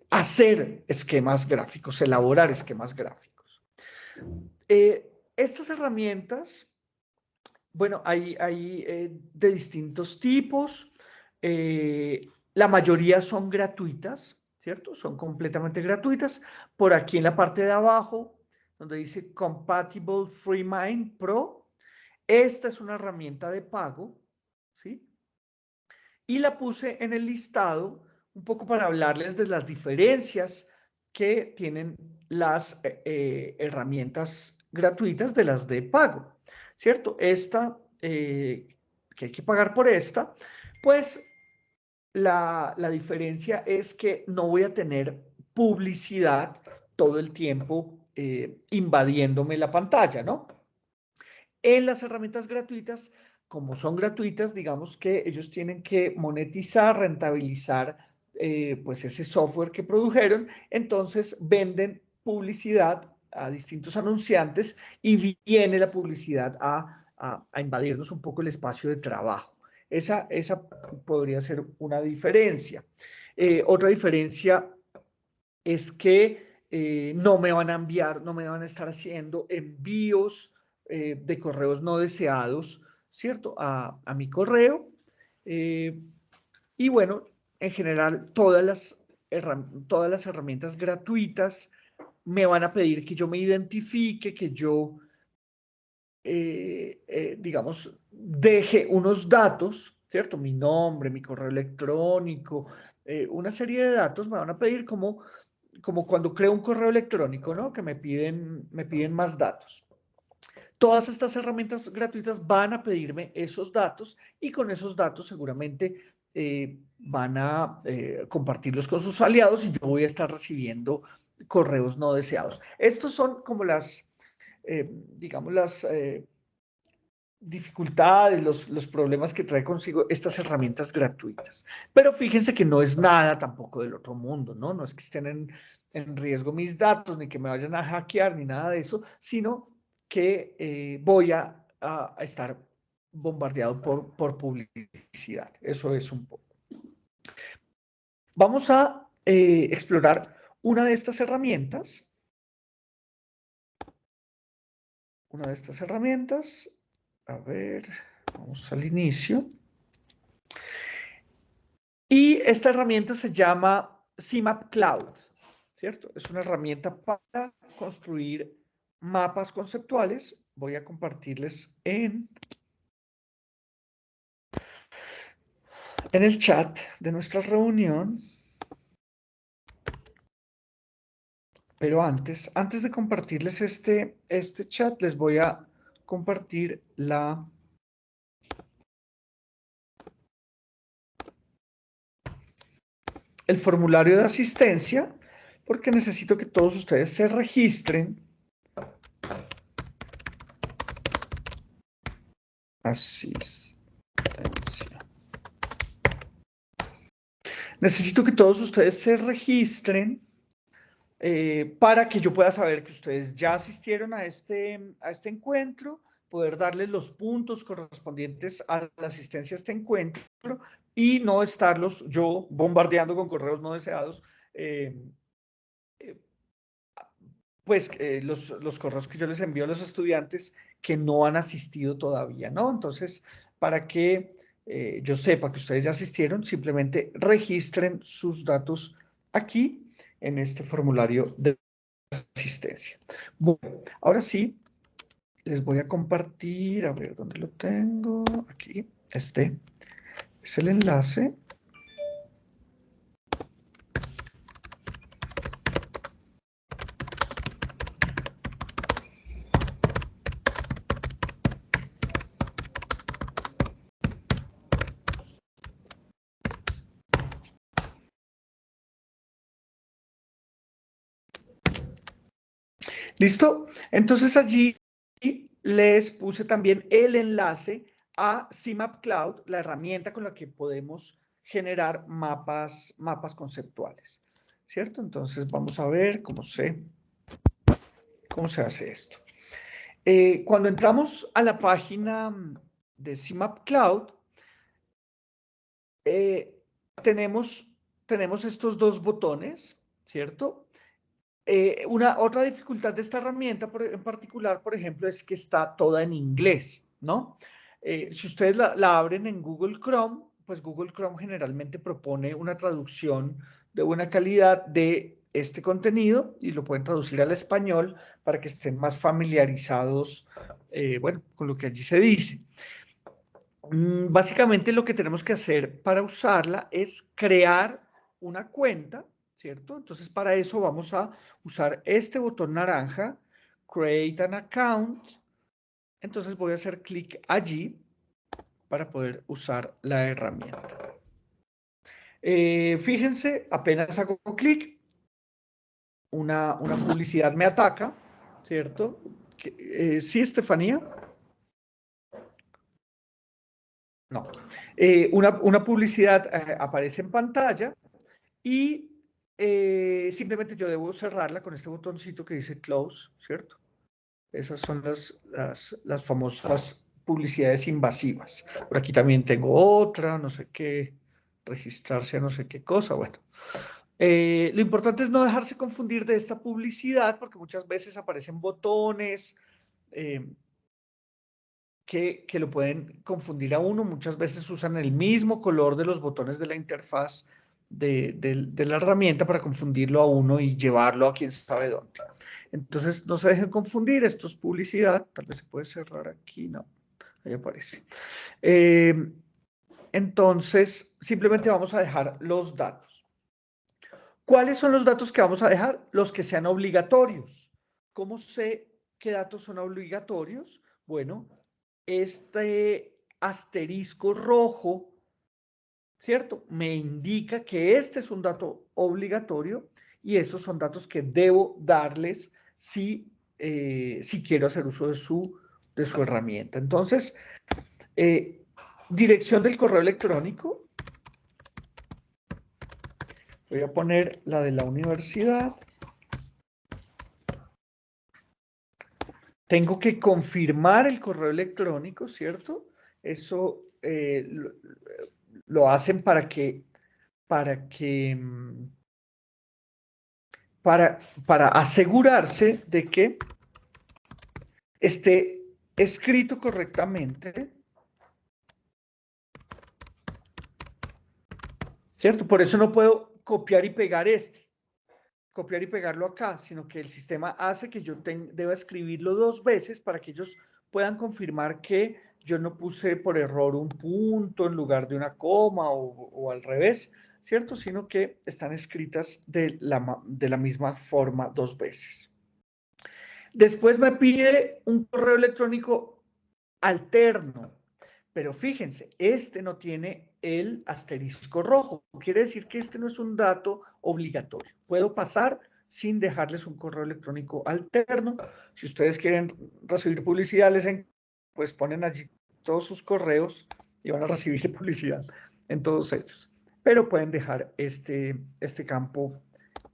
hacer esquemas gráficos, elaborar esquemas gráficos. Estas herramientas, bueno, hay de distintos tipos. La mayoría son gratuitas, ¿cierto? Son completamente gratuitas. Por aquí en la parte de abajo, donde dice Compatible FreeMind Pro, esta es una herramienta de pago, ¿sí? Y la puse en el listado un poco para hablarles de las diferencias que tienen las herramientas gratuitas de las de pago, ¿cierto? Esta, que hay que pagar por esta, pues la diferencia es que no voy a tener publicidad todo el tiempo invadiéndome la pantalla, ¿no? En las herramientas gratuitas, como son gratuitas, digamos que ellos tienen que monetizar, rentabilizar pues ese software que produjeron, entonces venden publicidad a distintos anunciantes y viene la publicidad a invadirnos un poco el espacio de trabajo. Esa podría ser una diferencia. Otra diferencia es que no me van a enviar, no me van a estar haciendo envíos de correos no deseados, ¿cierto? A mi correo. Y bueno, en general, todas las herramientas gratuitas me van a pedir que yo me identifique, que yo, digamos, deje unos datos, ¿cierto? Mi nombre, mi correo electrónico, una serie de datos me van a pedir como cuando creo un correo electrónico, ¿no? Que me piden más datos. Todas estas herramientas gratuitas van a pedirme esos datos y con esos datos seguramente van a compartirlos con sus aliados y yo voy a estar recibiendo correos no deseados. Estos son como digamos, las dificultades, los problemas que trae consigo estas herramientas gratuitas. Pero fíjense que no es nada tampoco del otro mundo, ¿no? No es que estén en riesgo mis datos, ni que me vayan a hackear, ni nada de eso, sino que voy a estar bombardeado por publicidad. Eso es un poco. Vamos a explorar una de estas herramientas. Una de estas herramientas. A ver, vamos al inicio. Y esta herramienta se llama CMap Cloud, ¿cierto? Es una herramienta para construir mapas conceptuales. Voy a compartirles en el chat de nuestra reunión. Pero antes de compartirles este chat, les voy a compartir el formulario de asistencia, porque necesito que todos ustedes se registren. Asistencia. Necesito que todos ustedes se registren para que yo pueda saber que ustedes ya asistieron a este encuentro, poder darles los puntos correspondientes a la asistencia a este encuentro y no estarlos yo bombardeando con correos no deseados, pues los correos que yo les envío a los estudiantes que no han asistido todavía, ¿no? Entonces, para que yo sepa que ustedes ya asistieron, simplemente registren sus datos aquí en este formulario de asistencia. Bueno, ahora sí, les voy a compartir, a ver dónde lo tengo, aquí, este es el enlace. ¿Listo? Entonces allí les puse también el enlace a CMap Cloud, la herramienta con la que podemos generar mapas conceptuales, ¿cierto? Entonces vamos a ver cómo se hace esto. Cuando entramos a la página CMAP Cloud, tenemos estos dos botones, ¿cierto? Otra dificultad de esta herramienta en particular, por ejemplo, es que está toda en inglés, ¿no? Si ustedes la abren en Google Chrome, pues Google Chrome generalmente propone una traducción de buena calidad de este contenido y lo pueden traducir al español para que estén más familiarizados, bueno, con lo que allí se dice. Básicamente lo que tenemos que hacer para usarla es crear una cuenta, ¿cierto? Entonces para eso vamos a usar este botón naranja, Create an Account. Entonces voy a hacer clic allí para poder usar la herramienta. Fíjense, apenas hago clic, una publicidad me ataca, ¿cierto? ¿Sí, Estefanía? No. Una publicidad aparece en pantalla y simplemente yo debo cerrarla con este botoncito que dice Close, ¿cierto? Esas son las famosas publicidades invasivas. Por aquí también tengo otra, no sé qué, registrarse a no sé qué cosa, bueno. Lo importante es no dejarse confundir de esta publicidad porque muchas veces aparecen botones que lo pueden confundir a uno. Muchas veces usan el mismo color de los botones de la interfaz de la herramienta para confundirlo a uno y llevarlo a quién sabe dónde. Entonces, no se dejen confundir, esto es publicidad. Tal vez se puede cerrar aquí, no, ahí aparece. Entonces, simplemente vamos a dejar los datos. ¿Cuáles son los datos que vamos a dejar? Los que sean obligatorios. ¿Cómo sé qué datos son obligatorios? Bueno, este asterisco rojo, ¿cierto? Me indica que este es un dato obligatorio y esos son datos que debo darles si quiero hacer uso de su herramienta. Entonces, dirección del correo electrónico. Voy a poner la de la universidad. Tengo que confirmar el correo electrónico, ¿cierto? Eso lo hacen para asegurarse de que esté escrito correctamente, ¿cierto? Por eso no puedo copiar y pegarlo acá, sino que el sistema hace que yo deba escribirlo 2 veces para que ellos puedan confirmar que yo no puse por error un punto en lugar de una coma o al revés, ¿cierto? Sino que están escritas de la misma forma 2 veces. Después me pide un correo electrónico alterno, pero fíjense, este no tiene el asterisco rojo. Quiere decir que este no es un dato obligatorio. Puedo pasar sin dejarles un correo electrónico alterno. Si ustedes quieren recibir publicidad, pues ponen allí todos sus correos y van a recibir publicidad en todos ellos. Pero pueden dejar este campo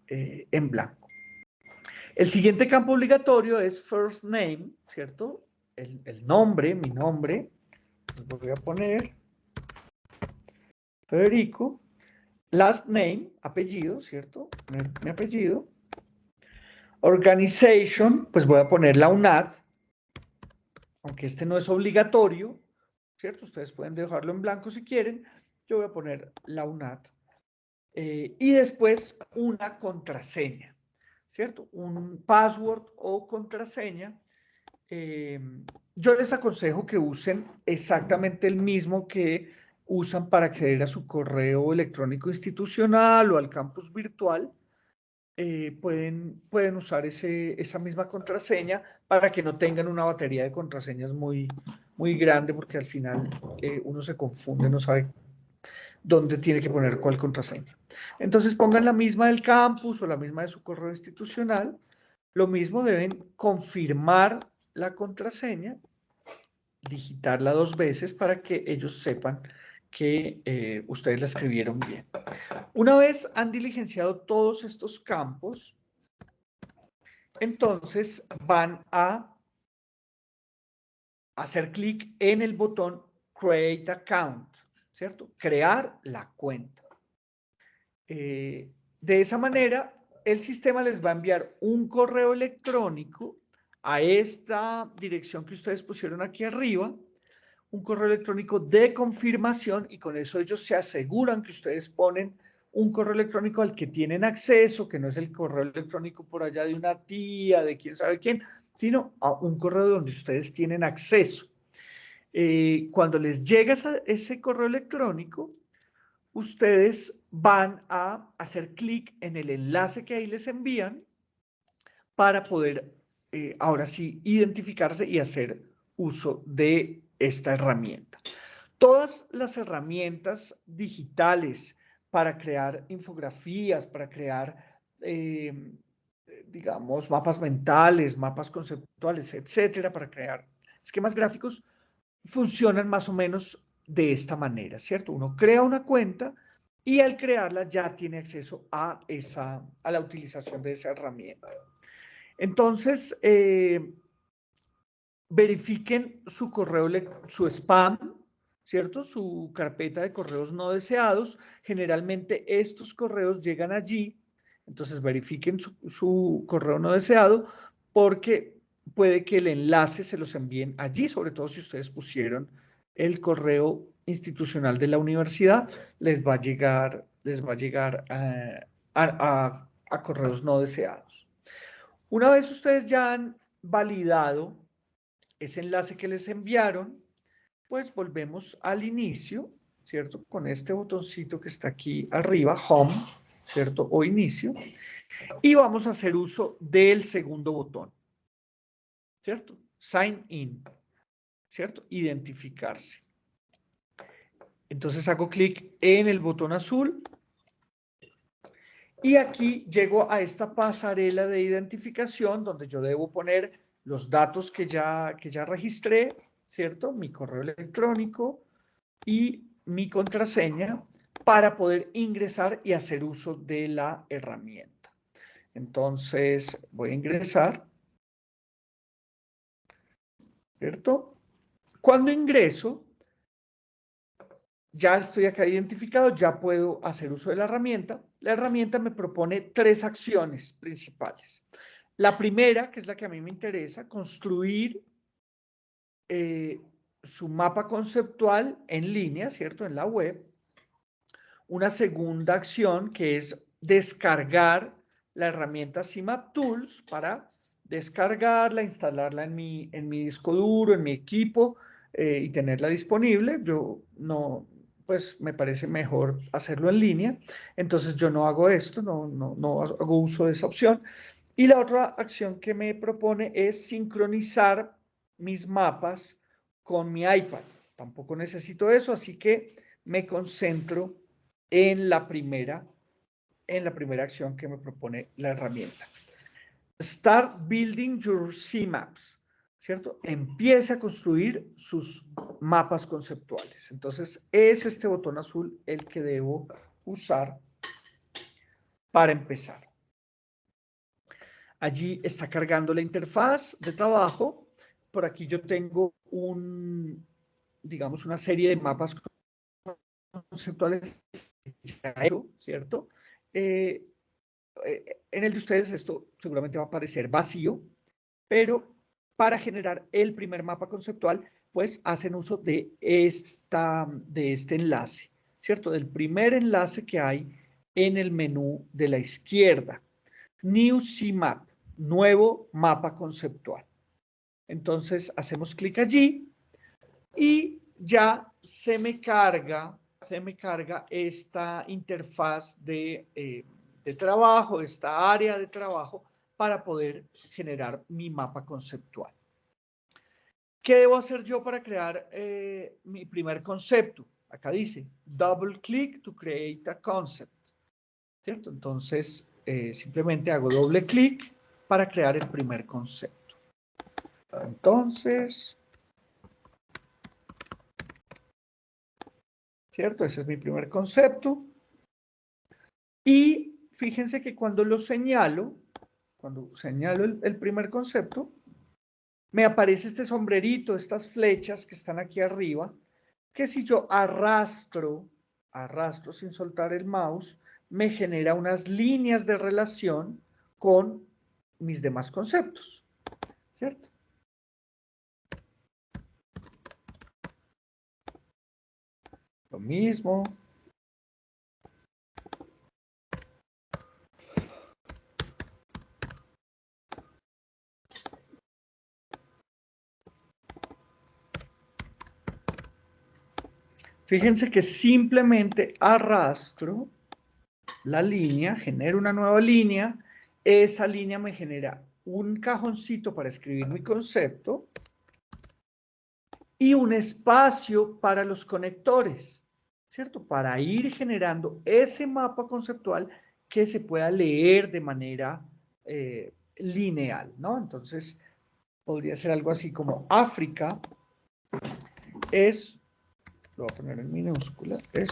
en blanco. El siguiente campo obligatorio es first name, ¿cierto? El nombre, mi nombre. Voy a poner Federico. Last name, apellido, ¿cierto? Mi apellido. Organization, pues voy a poner la UNAD, aunque este no es obligatorio, ¿cierto? Ustedes pueden dejarlo en blanco si quieren. Yo voy a poner la UNAD. Y después una contraseña, ¿cierto? Un password o contraseña. Yo les aconsejo que usen exactamente el mismo que usan para acceder a su correo electrónico institucional o al campus virtual. Pueden usar esa misma contraseña para que no tengan una batería de contraseñas muy grande, porque al final uno se confunde, no sabe dónde tiene que poner cuál contraseña. Entonces pongan la misma del campus o la misma de su correo institucional. Lo mismo, deben confirmar la contraseña, digitarla 2 veces para que ellos sepan que ustedes la escribieron bien. Una vez han diligenciado todos estos campos, entonces van a hacer clic en el botón create account, ¿cierto? Crear la cuenta. De esa manera, el sistema les va a enviar un correo electrónico a esta dirección que ustedes pusieron aquí arriba, un correo electrónico de confirmación, y con eso ellos se aseguran que ustedes ponen un correo electrónico al que tienen acceso, que no es el correo electrónico por allá de una tía, de quién sabe quién, sino a un correo donde ustedes tienen acceso. Cuando les llega ese correo electrónico, ustedes van a hacer clic en el enlace que ahí les envían para poder, ahora sí, identificarse y hacer uso de esta herramienta. Todas las herramientas digitales para crear infografías, para crear, digamos, mapas mentales, mapas conceptuales, etcétera, para crear esquemas gráficos, funcionan más o menos de esta manera, ¿cierto? Uno crea una cuenta y al crearla ya tiene acceso a la utilización de esa herramienta. Entonces, verifiquen su correo, su spam, ¿cierto? Su carpeta de correos no deseados. Generalmente estos correos llegan allí, entonces verifiquen su correo no deseado porque puede que el enlace se los envíen allí, sobre todo si ustedes pusieron el correo institucional de la universidad, les va a llegar a correos no deseados. Una vez ustedes ya han validado ese enlace que les enviaron, pues volvemos al inicio, ¿cierto? Con este botoncito que está aquí arriba, Home, ¿cierto? O Inicio. Y vamos a hacer uso del segundo botón, ¿cierto? Sign In, ¿cierto? Identificarse. Entonces hago clic en el botón azul y aquí llego a esta pasarela de identificación donde yo debo poner los datos que ya registré, ¿cierto? Mi correo electrónico y mi contraseña para poder ingresar y hacer uso de la herramienta. Entonces voy a ingresar, ¿cierto? Cuando ingreso, ya estoy acá identificado, ya puedo hacer uso de la herramienta. La herramienta me propone 3 acciones principales. La primera, que es la que a mí me interesa, construir su mapa conceptual en línea, ¿cierto? En la web. Una segunda acción que es descargar la herramienta CMap Tools para descargarla, instalarla en mi disco duro, en mi equipo y tenerla disponible. Yo no, pues me parece mejor hacerlo en línea. Entonces yo no hago esto, no hago uso de esa opción. Y la otra acción que me propone es sincronizar mis mapas con mi iPad. Tampoco necesito eso, así que me concentro en la primera acción que me propone la herramienta. Start building your CMaps, ¿cierto? Empiece a construir sus mapas conceptuales. Entonces, es este botón azul el que debo usar para empezar. Allí está cargando la interfaz de trabajo. Por aquí yo tengo digamos, una serie de mapas conceptuales, ¿cierto? En el de ustedes esto seguramente va a parecer vacío, pero para generar el primer mapa conceptual, pues hacen uso de este enlace, ¿cierto? Del primer enlace que hay en el menú de la izquierda. New CMap, nuevo mapa conceptual. Entonces hacemos clic allí y ya se me carga esta interfaz de trabajo, esta área de trabajo para poder generar mi mapa conceptual. ¿Qué debo hacer yo para crear mi primer concepto? Acá dice, double click to create a concept, ¿cierto? Entonces, simplemente hago doble clic para crear el primer concepto. Entonces, ¿cierto? Ese es mi primer concepto. Y fíjense que cuando señalo el primer concepto, me aparece este sombrerito, estas flechas que están aquí arriba, que si yo arrastro sin soltar el mouse, me genera unas líneas de relación con mis demás conceptos, ¿cierto? Lo mismo. Fíjense que simplemente arrastro la línea, genero una nueva línea, esa línea me genera un cajoncito para escribir mi concepto y un espacio para los conectores, ¿cierto? Para ir generando ese mapa conceptual que se pueda leer de manera lineal, ¿no? Entonces, podría ser algo así como África es, lo voy a poner en minúscula, es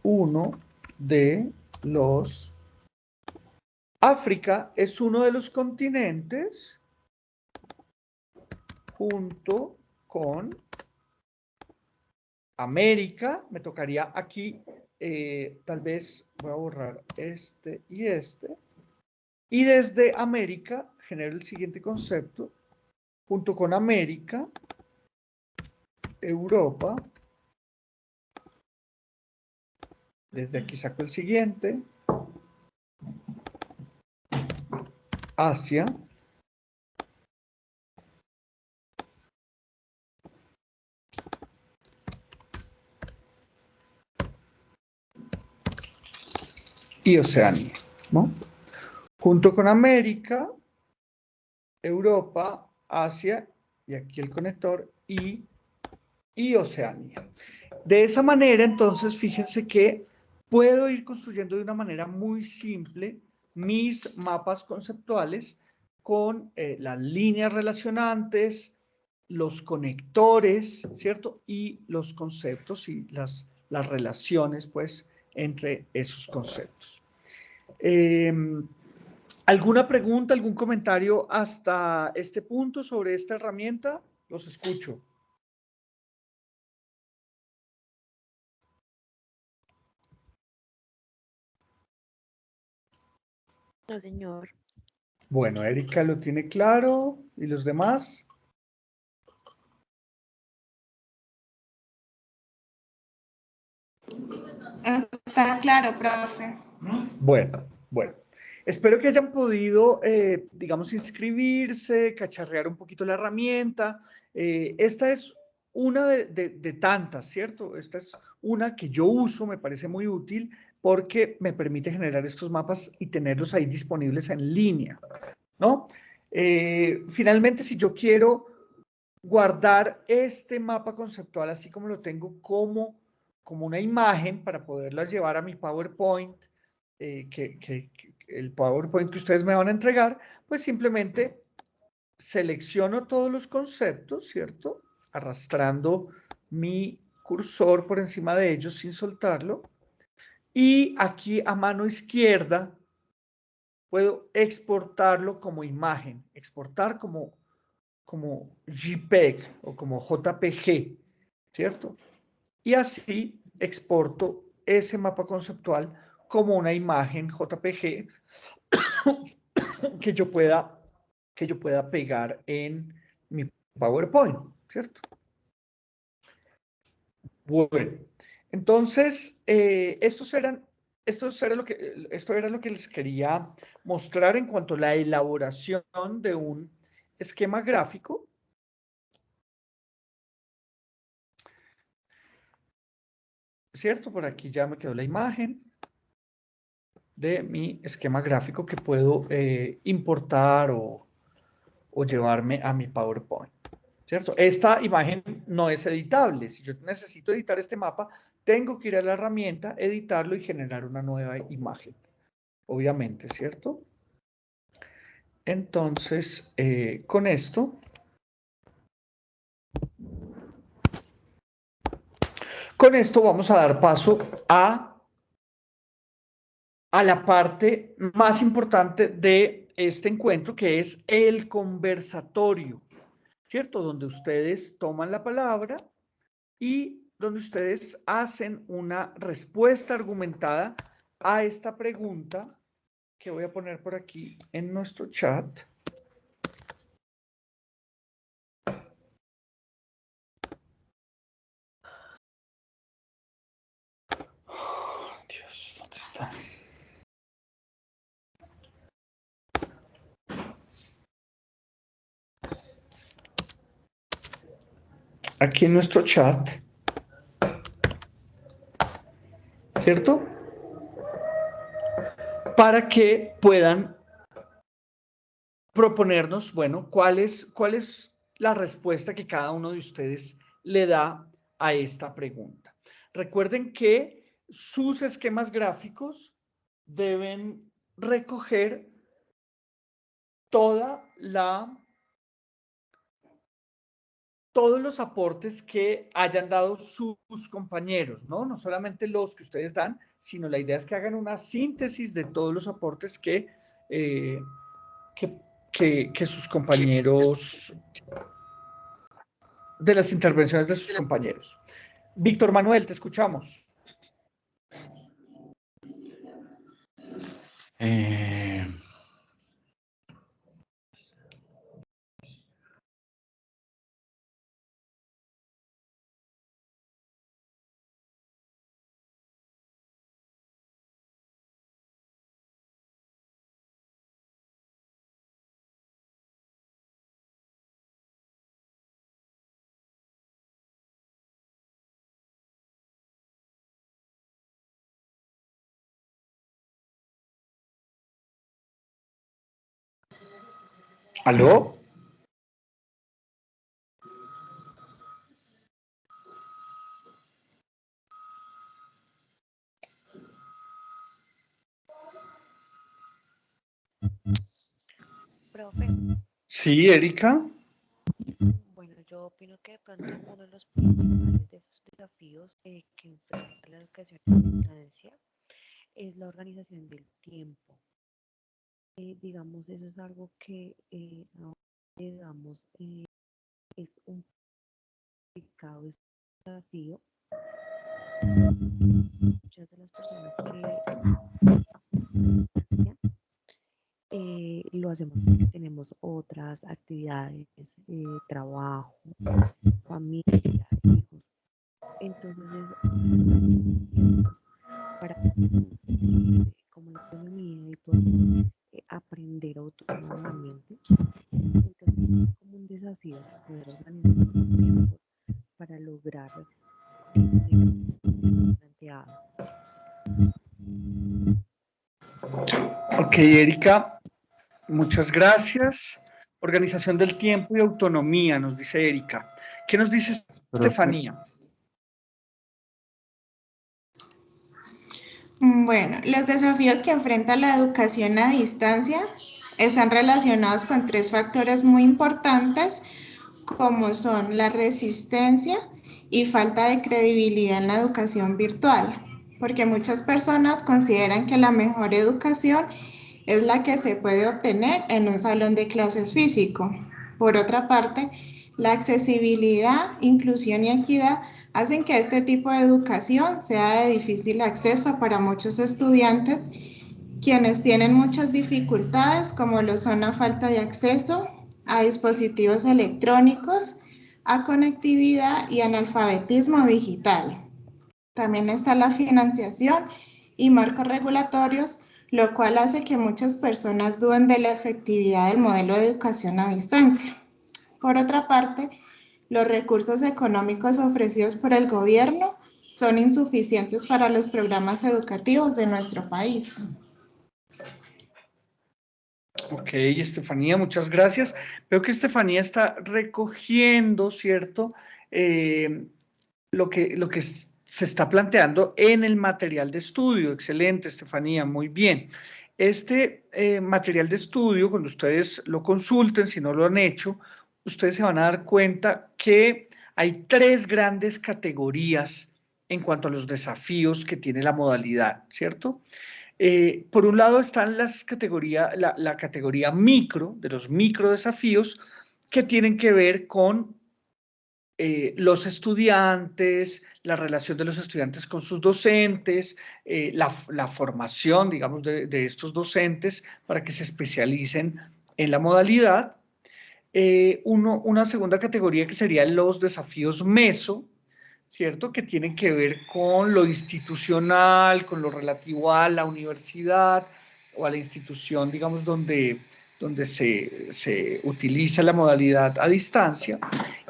uno de los, África es uno de los continentes junto con América, me tocaría aquí, tal vez voy a borrar este, y desde América genero el siguiente concepto, junto con América, Europa, desde aquí saco el siguiente, Asia, y Oceanía, ¿no? Junto con América, Europa, Asia, y aquí el conector, y Oceanía. De esa manera, entonces, fíjense que puedo ir construyendo de una manera muy simple mis mapas conceptuales con las líneas relacionantes, los conectores, ¿cierto? Y los conceptos y las relaciones, pues, entre esos conceptos. ¿Alguna pregunta, algún comentario hasta este punto sobre esta herramienta? Los escucho. No, señor. Bueno, Erika lo tiene claro. ¿Y los demás? Está claro, profe. Bueno. Espero que hayan podido, digamos, inscribirse, cacharrear un poquito la herramienta. Esta es una de tantas, ¿cierto? Esta es una que yo uso, me parece muy útil porque me permite generar estos mapas y tenerlos ahí disponibles en línea, ¿no? Finalmente, si yo quiero guardar este mapa conceptual así como lo tengo como una imagen para poderla llevar a mi PowerPoint, el PowerPoint que ustedes me van a entregar, pues simplemente selecciono todos los conceptos, ¿cierto? Arrastrando mi cursor por encima de ellos sin soltarlo. Y aquí a mano izquierda puedo exportarlo como imagen, exportar como JPEG o como JPG, ¿cierto? Y así exporto ese mapa conceptual como una imagen JPG que yo pueda pegar en mi PowerPoint, ¿cierto? Bueno, entonces, esto era lo que les quería mostrar en cuanto a la elaboración de un esquema gráfico. ¿Cierto? Por aquí ya me quedó la imagen de mi esquema gráfico que puedo importar o llevarme a mi PowerPoint, ¿cierto? Esta imagen no es editable. Si yo necesito editar este mapa, tengo que ir a la herramienta, editarlo y generar una nueva imagen, obviamente, ¿cierto? Entonces, con esto, vamos a dar paso a la parte más importante de este encuentro, que es el conversatorio, ¿cierto? Donde ustedes toman la palabra y donde ustedes hacen una respuesta argumentada a esta pregunta que voy a poner por aquí en nuestro chat. Oh, Dios, ¿dónde está? Aquí en nuestro chat, ¿cierto? Para que puedan proponernos, bueno, cuál es la respuesta que cada uno de ustedes le da a esta pregunta. Recuerden que sus esquemas gráficos deben recoger todos los aportes que hayan dado sus compañeros, ¿no? No solamente los que ustedes dan, sino la idea es que hagan una síntesis de todos los aportes que sus compañeros, de las intervenciones de sus compañeros. Víctor Manuel, te escuchamos. ¿Aló? Profe, Sí, Erika. bueno, yo opino que de pronto uno de los principales desafíos que enfrenta la educación a distancia es la organización del tiempo. Digamos, eso es algo que, digamos, es un complicado desafío. Muchas de las personas que lo hacemos porque tenemos otras actividades, trabajo, familia, hijos. Entonces es para como la economía y todo, aprender autónomamente. Entonces es como un desafío poder organizar los tiempos para lograr planteado. Ok, Erika, muchas gracias. Organización del tiempo y autonomía, nos dice Erika. ¿Qué nos dice Estefanía? Bueno, los desafíos que enfrenta la educación a distancia están relacionados con 3 factores muy importantes, como son la resistencia y falta de credibilidad en la educación virtual, porque muchas personas consideran que la mejor educación es la que se puede obtener en un salón de clases físico. Por otra parte, la accesibilidad, inclusión y equidad hacen que este tipo de educación sea de difícil acceso para muchos estudiantes, quienes tienen muchas dificultades, como lo son la falta de acceso a dispositivos electrónicos, a conectividad y analfabetismo digital. También está la financiación y marcos regulatorios, lo cual hace que muchas personas duden de la efectividad del modelo de educación a distancia. Por otra parte, los recursos económicos ofrecidos por el gobierno son insuficientes para los programas educativos de nuestro país. Ok, Estefanía, muchas gracias. Veo que Estefanía está recogiendo, ¿cierto? Lo que se está planteando en el material de estudio. Excelente, Estefanía, muy bien. Este material de estudio, cuando ustedes lo consulten, si no lo han hecho, ustedes se van a dar cuenta que hay 3 grandes categorías en cuanto a los desafíos que tiene la modalidad, ¿cierto? Por un lado están la categoría micro, de los micro desafíos, que tienen que ver con los estudiantes, la relación de los estudiantes con sus docentes, la formación, digamos, de estos docentes para que se especialicen en la modalidad. Una segunda categoría que serían los desafíos MESO, ¿cierto? Que tienen que ver con lo institucional, con lo relativo a la universidad o a la institución, digamos, donde se utiliza la modalidad a distancia,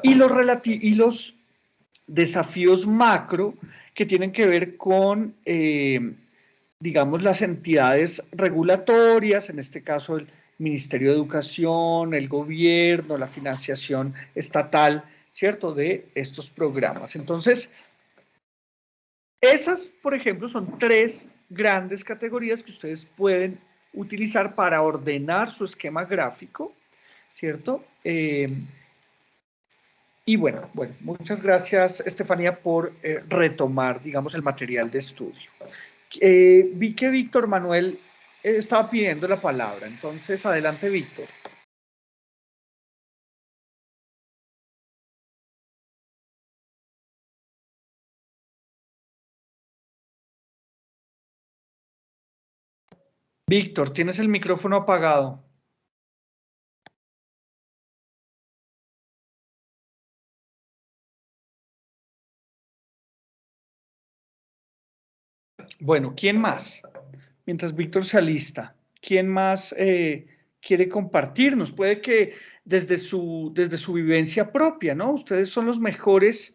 y los desafíos macro que tienen que ver con, digamos, las entidades regulatorias, en este caso el Ministerio de Educación, el gobierno, la financiación estatal, ¿cierto?, de estos programas. Entonces, esas, por ejemplo, son 3 grandes categorías que ustedes pueden utilizar para ordenar su esquema gráfico, ¿cierto? Y bueno, muchas gracias, Estefanía, por retomar, digamos, el material de estudio. Vi que Víctor Manuel estaba pidiendo la palabra, entonces adelante, Víctor. Víctor, tienes el micrófono apagado. Bueno, ¿quién más? Mientras Víctor se alista, ¿quién más quiere compartirnos? Puede que desde su vivencia propia, ¿no? Ustedes son los mejores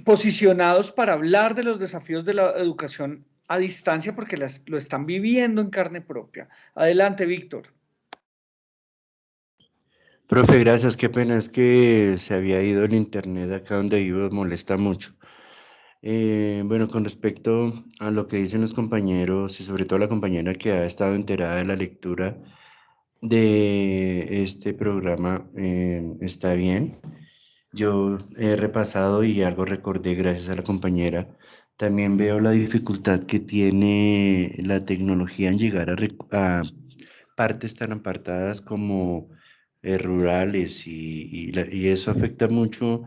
posicionados para hablar de los desafíos de la educación a distancia porque lo están viviendo en carne propia. Adelante, Víctor. Profe, gracias. Qué pena, es que se había ido el internet acá donde vivo, molesta mucho. Bueno, con respecto a lo que dicen los compañeros y sobre todo la compañera que ha estado enterada de la lectura de este programa, está bien. Yo he repasado y algo recordé gracias a la compañera. También veo la dificultad que tiene la tecnología en llegar a partes tan apartadas como rurales y eso afecta mucho,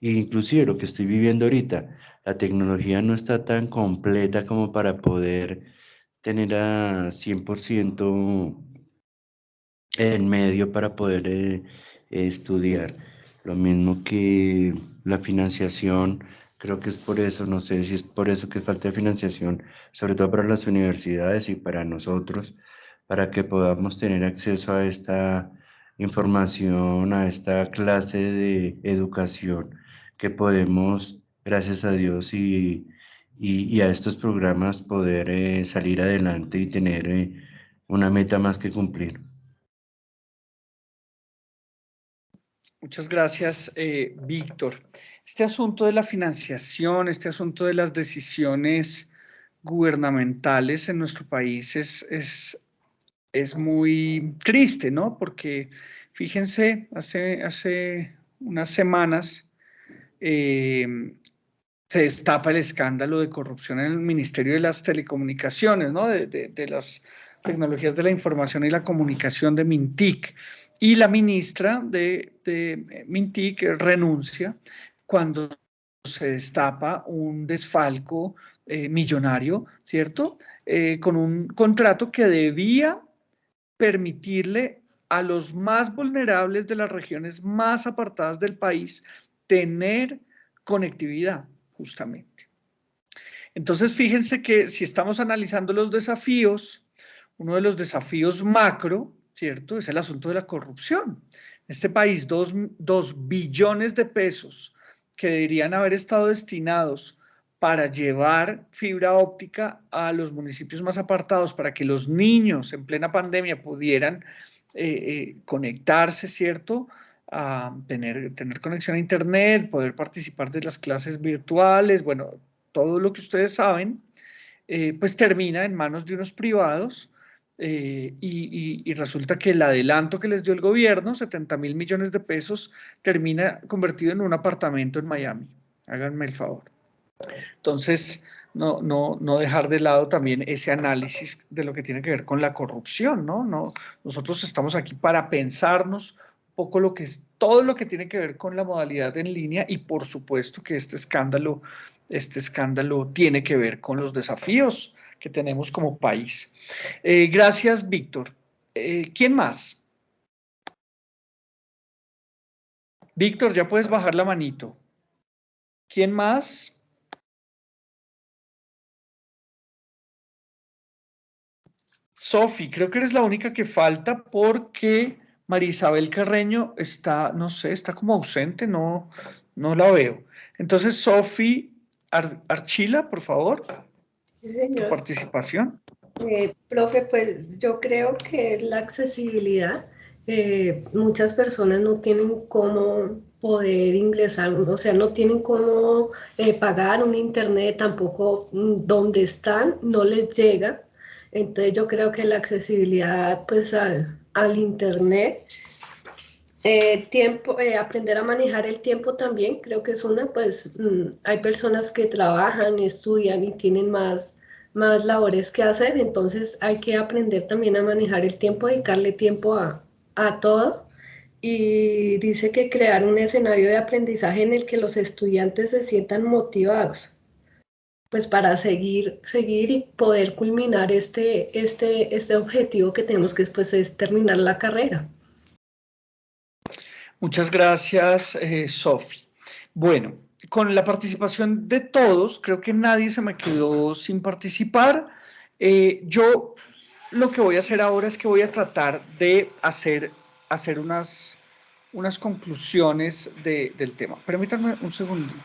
inclusive lo que estoy viviendo ahorita. La tecnología no está tan completa como para poder tener a 100% el medio para poder estudiar. Lo mismo que la financiación, creo que es por eso, no sé si es por eso que falta de financiación, sobre todo para las universidades y para nosotros, para que podamos tener acceso a esta información, a esta clase de educación que podemos, gracias a Dios y a estos programas, poder salir adelante y tener una meta más que cumplir. Muchas gracias, Víctor. Este asunto de la financiación, este asunto de las decisiones gubernamentales en nuestro país es muy triste, ¿no? Porque fíjense, hace unas semanas se destapa el escándalo de corrupción en el Ministerio de las Telecomunicaciones, ¿no? De las tecnologías de la información y la comunicación de Mintic. Y la ministra de Mintic renuncia cuando se destapa un desfalco millonario, ¿cierto? Con un contrato que debía permitirle a los más vulnerables de las regiones más apartadas del país tener conectividad, justamente. Entonces, fíjense que si estamos analizando los desafíos, uno de los desafíos macro, ¿cierto?, es el asunto de la corrupción. En este país, 2 billones de pesos que deberían haber estado destinados para llevar fibra óptica a los municipios más apartados, para que los niños en plena pandemia pudieran conectarse, ¿cierto?, a tener conexión a internet, poder participar de las clases virtuales, bueno, todo lo que ustedes saben, pues termina en manos de unos privados y resulta que el adelanto que les dio el gobierno, 70.000 millones de pesos, termina convertido en un apartamento en Miami. Háganme el favor. Entonces, no dejar de lado también ese análisis de lo que tiene que ver con la corrupción, ¿no? Nosotros estamos aquí para pensarnos un poco lo que es todo lo que tiene que ver con la modalidad en línea y por supuesto que este escándalo tiene que ver con los desafíos que tenemos como país. Gracias, Víctor. ¿Quién más? Víctor, ya puedes bajar la manito. ¿Quién más? Sofi, creo que eres la única que falta porque María Isabel Carreño está, no sé, está como ausente, no la veo. Entonces, Sofi Archila, por favor, Sí, tu señor. participación. Profe, pues yo creo que es la accesibilidad. Muchas personas no tienen cómo poder ingresar, o sea, no tienen cómo pagar un internet, tampoco donde están, no les llega. Entonces yo creo que la accesibilidad pues al internet, aprender a manejar el tiempo también, creo que es una, pues hay personas que trabajan, estudian y tienen más labores que hacer, entonces hay que aprender también a manejar el tiempo, dedicarle tiempo a todo. Y dice que crear un escenario de aprendizaje en el que los estudiantes se sientan motivados, pues para seguir y poder culminar este objetivo que tenemos, que después es terminar la carrera. Muchas gracias, Sofi. Bueno, con la participación de todos, creo que nadie se me quedó sin participar. Yo lo que voy a hacer ahora es que voy a tratar de hacer unas conclusiones del tema. Permítanme un segundito.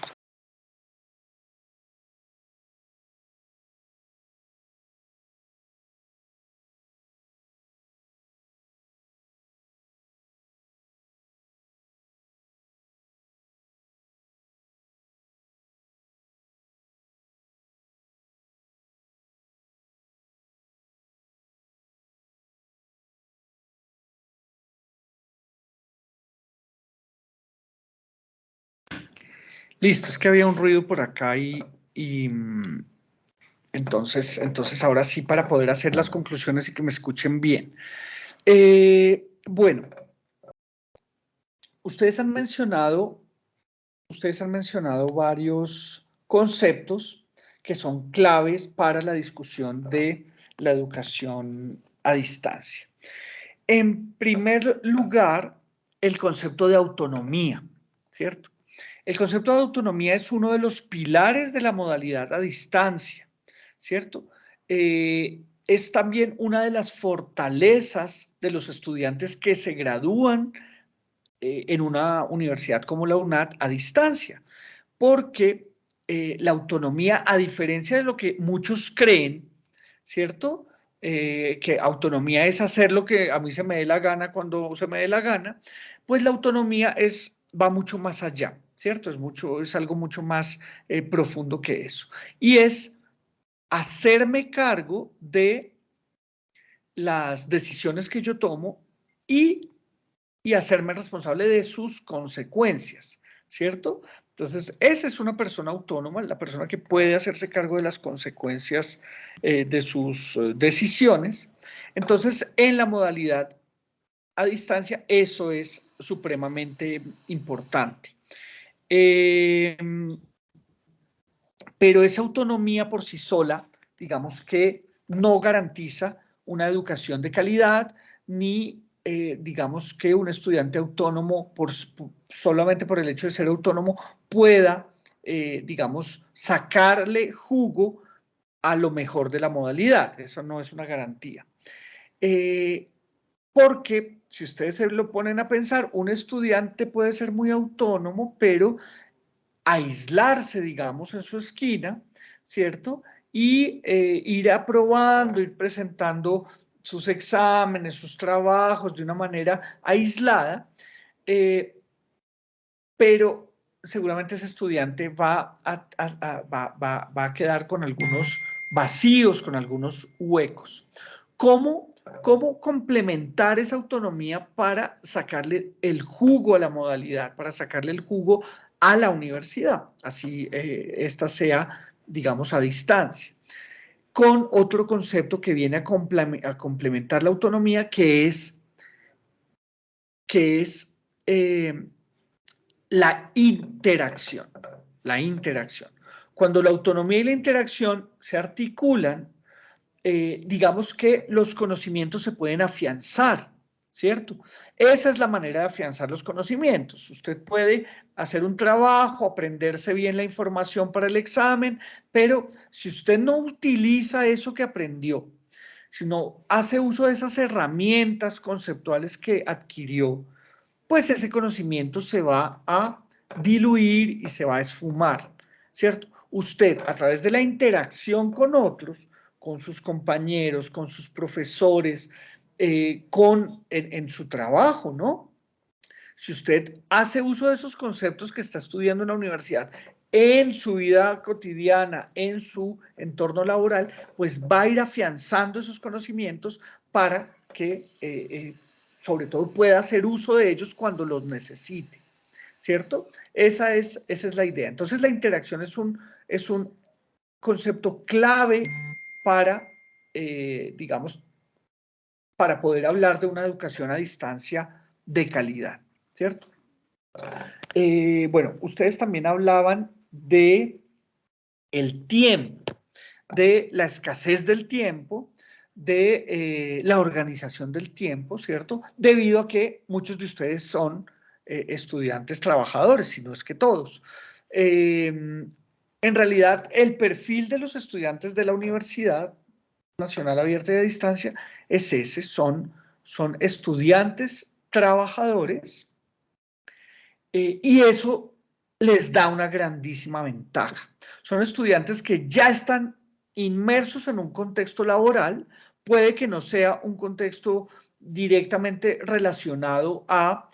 Listo, es que había un ruido por acá y entonces ahora sí para poder hacer las conclusiones y que me escuchen bien. Bueno, ustedes han mencionado varios conceptos que son claves para la discusión de la educación a distancia. En primer lugar, el concepto de autonomía, ¿cierto? El concepto de autonomía es uno de los pilares de la modalidad a distancia, ¿cierto? Es también una de las fortalezas de los estudiantes que se gradúan en una universidad como la UNAD a distancia, porque la autonomía, a diferencia de lo que muchos creen, ¿cierto? Que autonomía es hacer lo que a mí se me dé la gana cuando se me dé la gana, pues la autonomía va mucho más allá, ¿cierto? Es algo mucho más profundo que eso. Y es hacerme cargo de las decisiones que yo tomo y hacerme responsable de sus consecuencias, ¿cierto? Entonces, esa es una persona autónoma, la persona que puede hacerse cargo de las consecuencias de sus decisiones. Entonces, en la modalidad a distancia, eso es supremamente importante. Pero esa autonomía por sí sola, digamos que no garantiza una educación de calidad, ni digamos que un estudiante autónomo, solamente por el hecho de ser autónomo, pueda, digamos, sacarle jugo a lo mejor de la modalidad. Eso no es una garantía. Porque si ustedes se lo ponen a pensar, un estudiante puede ser muy autónomo, pero aislarse, digamos, en su esquina, ¿cierto? Y ir aprobando, ir presentando sus exámenes, sus trabajos de una manera aislada, pero seguramente ese estudiante va a quedar con algunos vacíos, con algunos huecos. ¿Cómo complementar esa autonomía para sacarle el jugo a la modalidad, para sacarle el jugo a la universidad? Así esta sea digamos, a distancia, con otro concepto que viene a complementar la autonomía, que es la interacción. La interacción. Cuando la autonomía y la interacción se articulan, digamos que los conocimientos se pueden afianzar, ¿cierto? Esa es la manera de afianzar los conocimientos. Usted puede hacer un trabajo, aprenderse bien la información para el examen, pero si usted no utiliza eso que aprendió, sino hace uso de esas herramientas conceptuales que adquirió, pues ese conocimiento se va a diluir y se va a esfumar, ¿cierto? Usted, a través de la interacción con otros, con sus compañeros, con sus profesores, en su trabajo, ¿no? Si usted hace uso de esos conceptos que está estudiando en la universidad en su vida cotidiana, en su entorno laboral, pues va a ir afianzando esos conocimientos para que, sobre todo, pueda hacer uso de ellos cuando los necesite, ¿cierto? Esa es la idea. Entonces, la interacción es un concepto clave para, digamos, para poder hablar de una educación a distancia de calidad, ¿cierto? Bueno, ustedes también hablaban de el tiempo, de la escasez del tiempo, de la organización del tiempo, ¿cierto? Debido a que muchos de ustedes son estudiantes trabajadores, si no es que todos. En realidad, el perfil de los estudiantes de la Universidad Nacional Abierta y a Distancia es ese, son estudiantes trabajadores, y eso les da una grandísima ventaja. Son estudiantes que ya están inmersos en un contexto laboral, puede que no sea un contexto directamente relacionado al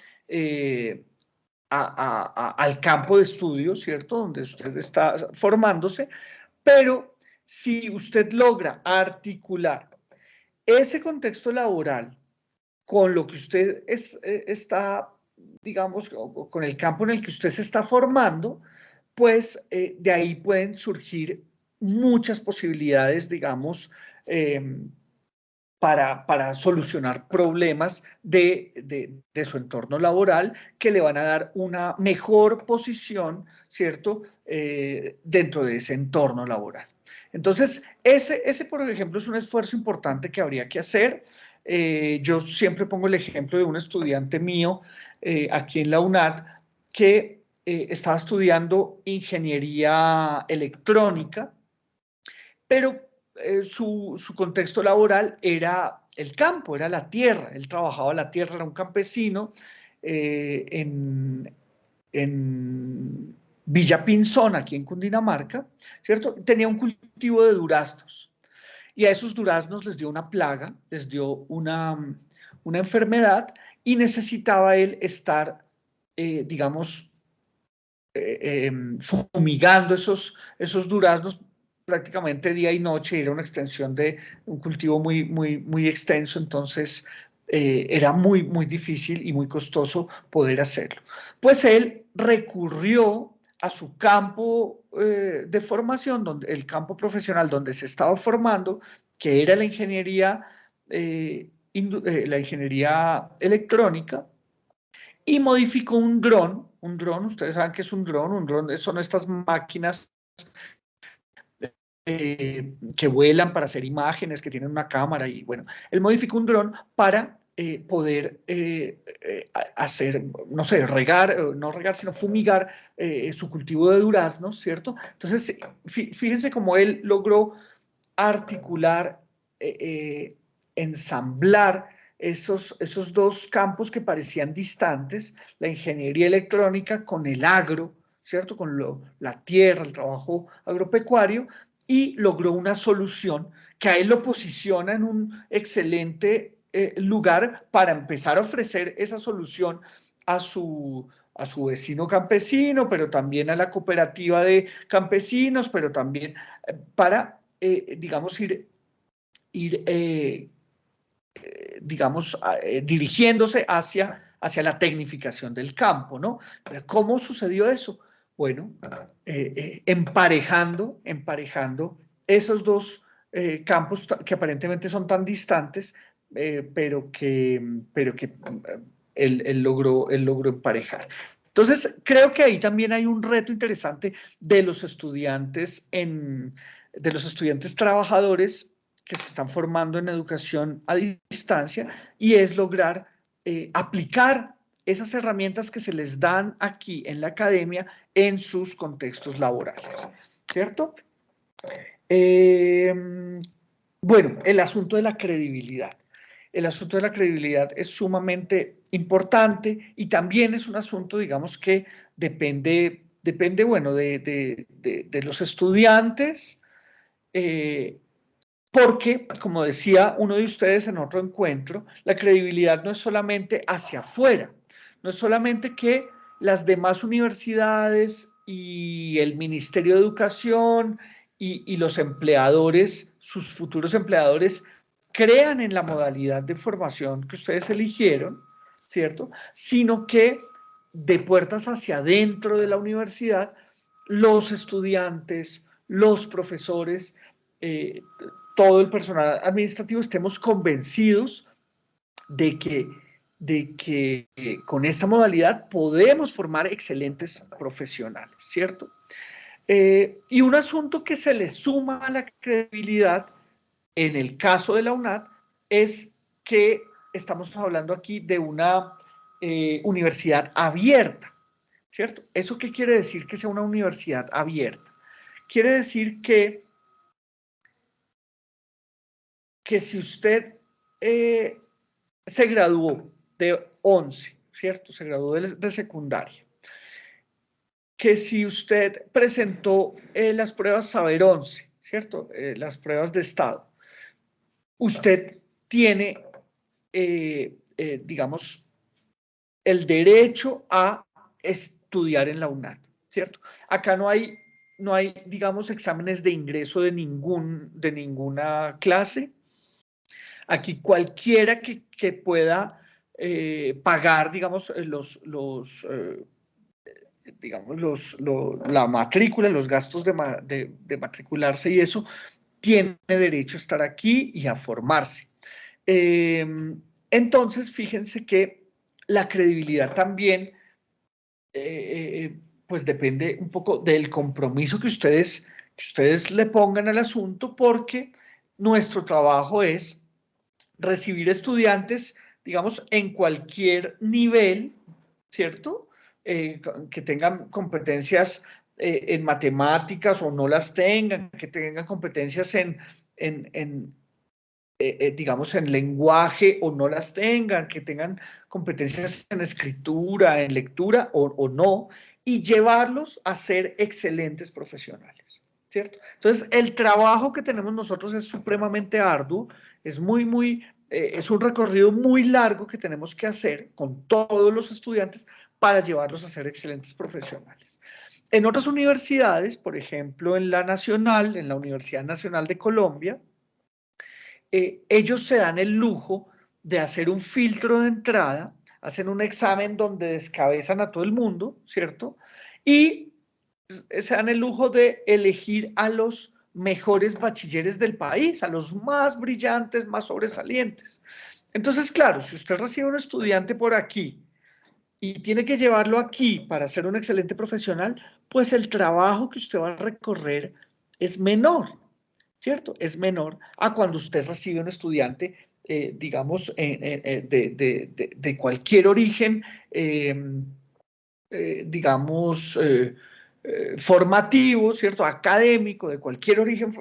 campo de estudio, ¿cierto? Donde usted está formándose, pero si usted logra articular ese contexto laboral con lo que usted está, digamos, con el campo en el que usted se está formando, pues de ahí pueden surgir muchas posibilidades, digamos, para solucionar problemas de su entorno laboral que le van a dar una mejor posición, ¿cierto?, dentro de ese entorno laboral. Entonces, ese, por ejemplo, es un esfuerzo importante que habría que hacer. Yo siempre pongo el ejemplo de un estudiante mío aquí en la UNAD que estaba estudiando ingeniería electrónica, pero su contexto laboral era el campo, era la tierra. Él trabajaba la tierra, era un campesino en Villa Pinzón, aquí en Cundinamarca, ¿cierto? Tenía un cultivo de duraznos. Y a esos duraznos les dio una plaga, les dio una enfermedad y necesitaba él estar, digamos, fumigando esos duraznos prácticamente día y noche. Era una extensión de un cultivo muy, muy, muy extenso, entonces era muy, muy difícil y muy costoso poder hacerlo. Pues él recurrió a su campo de formación, el campo profesional donde se estaba formando, que era la ingeniería electrónica, y modificó un dron. Ustedes saben que es un dron son estas máquinas que vuelan para hacer imágenes, que tienen una cámara, y bueno, él modificó un dron para poder hacer, no sé, no regar, sino fumigar su cultivo de duraznos, ¿cierto? Entonces, fíjense cómo él logró articular, ensamblar esos dos campos que parecían distantes, la ingeniería electrónica con el agro, ¿cierto? Con la tierra, el trabajo agropecuario, y logró una solución que a él lo posiciona en un excelente lugar para empezar a ofrecer esa solución a su vecino campesino, pero también a la cooperativa de campesinos, pero también para, digamos, ir digamos, dirigiéndose hacia la tecnificación del campo, ¿no? Pero ¿cómo sucedió eso? Bueno, emparejando esos dos campos que aparentemente son tan distantes, pero que él logró emparejar. Entonces, creo que ahí también hay un reto interesante de los estudiantes trabajadores que se están formando en educación a distancia, y es lograr aplicar esas herramientas que se les dan aquí en la academia en sus contextos laborales, ¿cierto? Bueno, el asunto de la credibilidad. El asunto de la credibilidad es sumamente importante y también es un asunto, digamos, que depende bueno, de los estudiantes, porque, como decía uno de ustedes en otro encuentro, la credibilidad no es solamente hacia afuera, no es solamente que las demás universidades y el Ministerio de Educación y los empleadores, sus futuros empleadores, crean en la modalidad de formación que ustedes eligieron, ¿cierto? Sino que de puertas hacia adentro de la universidad, los estudiantes, los profesores, todo el personal administrativo estemos convencidos de que con esta modalidad podemos formar excelentes profesionales, ¿cierto? Y un asunto que se le suma a la credibilidad en el caso de la UNAD es que estamos hablando aquí de una universidad abierta, ¿cierto? ¿Eso qué quiere decir que sea una universidad abierta? Quiere decir que si usted se graduó de 11, ¿cierto? Se graduó de secundaria. Que si usted presentó las pruebas Saber 11, ¿cierto? Las pruebas de estado, usted tiene, digamos, el derecho a estudiar en la UNAD, ¿cierto? Acá no hay, digamos, exámenes de ingreso de ninguna clase. Aquí cualquiera que pueda pagar, digamos, la matrícula, los gastos de matricularse y eso, tiene derecho a estar aquí y a formarse. Entonces, fíjense que la credibilidad también, pues depende un poco del compromiso que ustedes le pongan al asunto, porque nuestro trabajo es recibir estudiantes, digamos, en cualquier nivel, ¿cierto? Que tengan competencias en matemáticas o no las tengan, que tengan competencias digamos, en lenguaje o no las tengan, que tengan competencias en escritura, en lectura o no, y llevarlos a ser excelentes profesionales, ¿cierto? Entonces, el trabajo que tenemos nosotros es supremamente arduo, es es un recorrido muy largo que tenemos que hacer con todos los estudiantes para llevarlos a ser excelentes profesionales. En otras universidades, por ejemplo, en la Nacional, en la Universidad Nacional de Colombia, ellos se dan el lujo de hacer un filtro de entrada, hacen un examen donde descabezan a todo el mundo, ¿cierto? Y se dan el lujo de elegir a los mejores bachilleres del país, a los más brillantes, más sobresalientes. Entonces, claro, si usted recibe un estudiante por aquí y tiene que llevarlo aquí para ser un excelente profesional, pues el trabajo que usted va a recorrer es menor, ¿cierto? Es menor a cuando usted recibe un estudiante, digamos, de cualquier origen, digamos, formativo, ¿cierto? Académico, de cualquier origen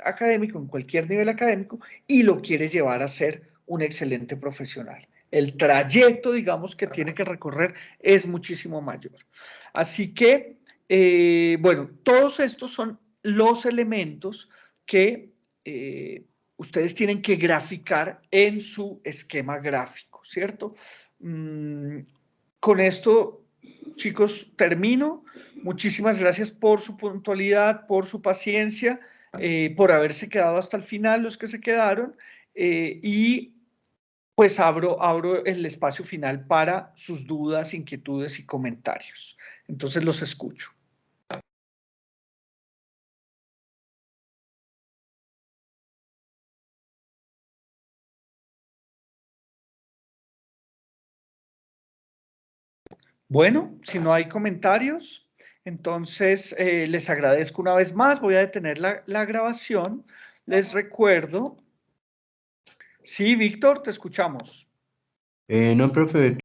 académico, en cualquier nivel académico, y lo quiere llevar a ser un excelente profesional. El trayecto, digamos, que tiene que recorrer es muchísimo mayor. Así que, bueno, todos estos son los elementos que ustedes tienen que graficar en su esquema gráfico, ¿cierto? Con esto, chicos, termino. Muchísimas gracias por su puntualidad, por su paciencia, por haberse quedado hasta el final los que se quedaron, y pues abro el espacio final para sus dudas, inquietudes y comentarios. Entonces los escucho. Bueno, si no hay comentarios, entonces les agradezco una vez más. Voy a detener la grabación. Les recuerdo. Sí, Víctor, te escuchamos. No, profe,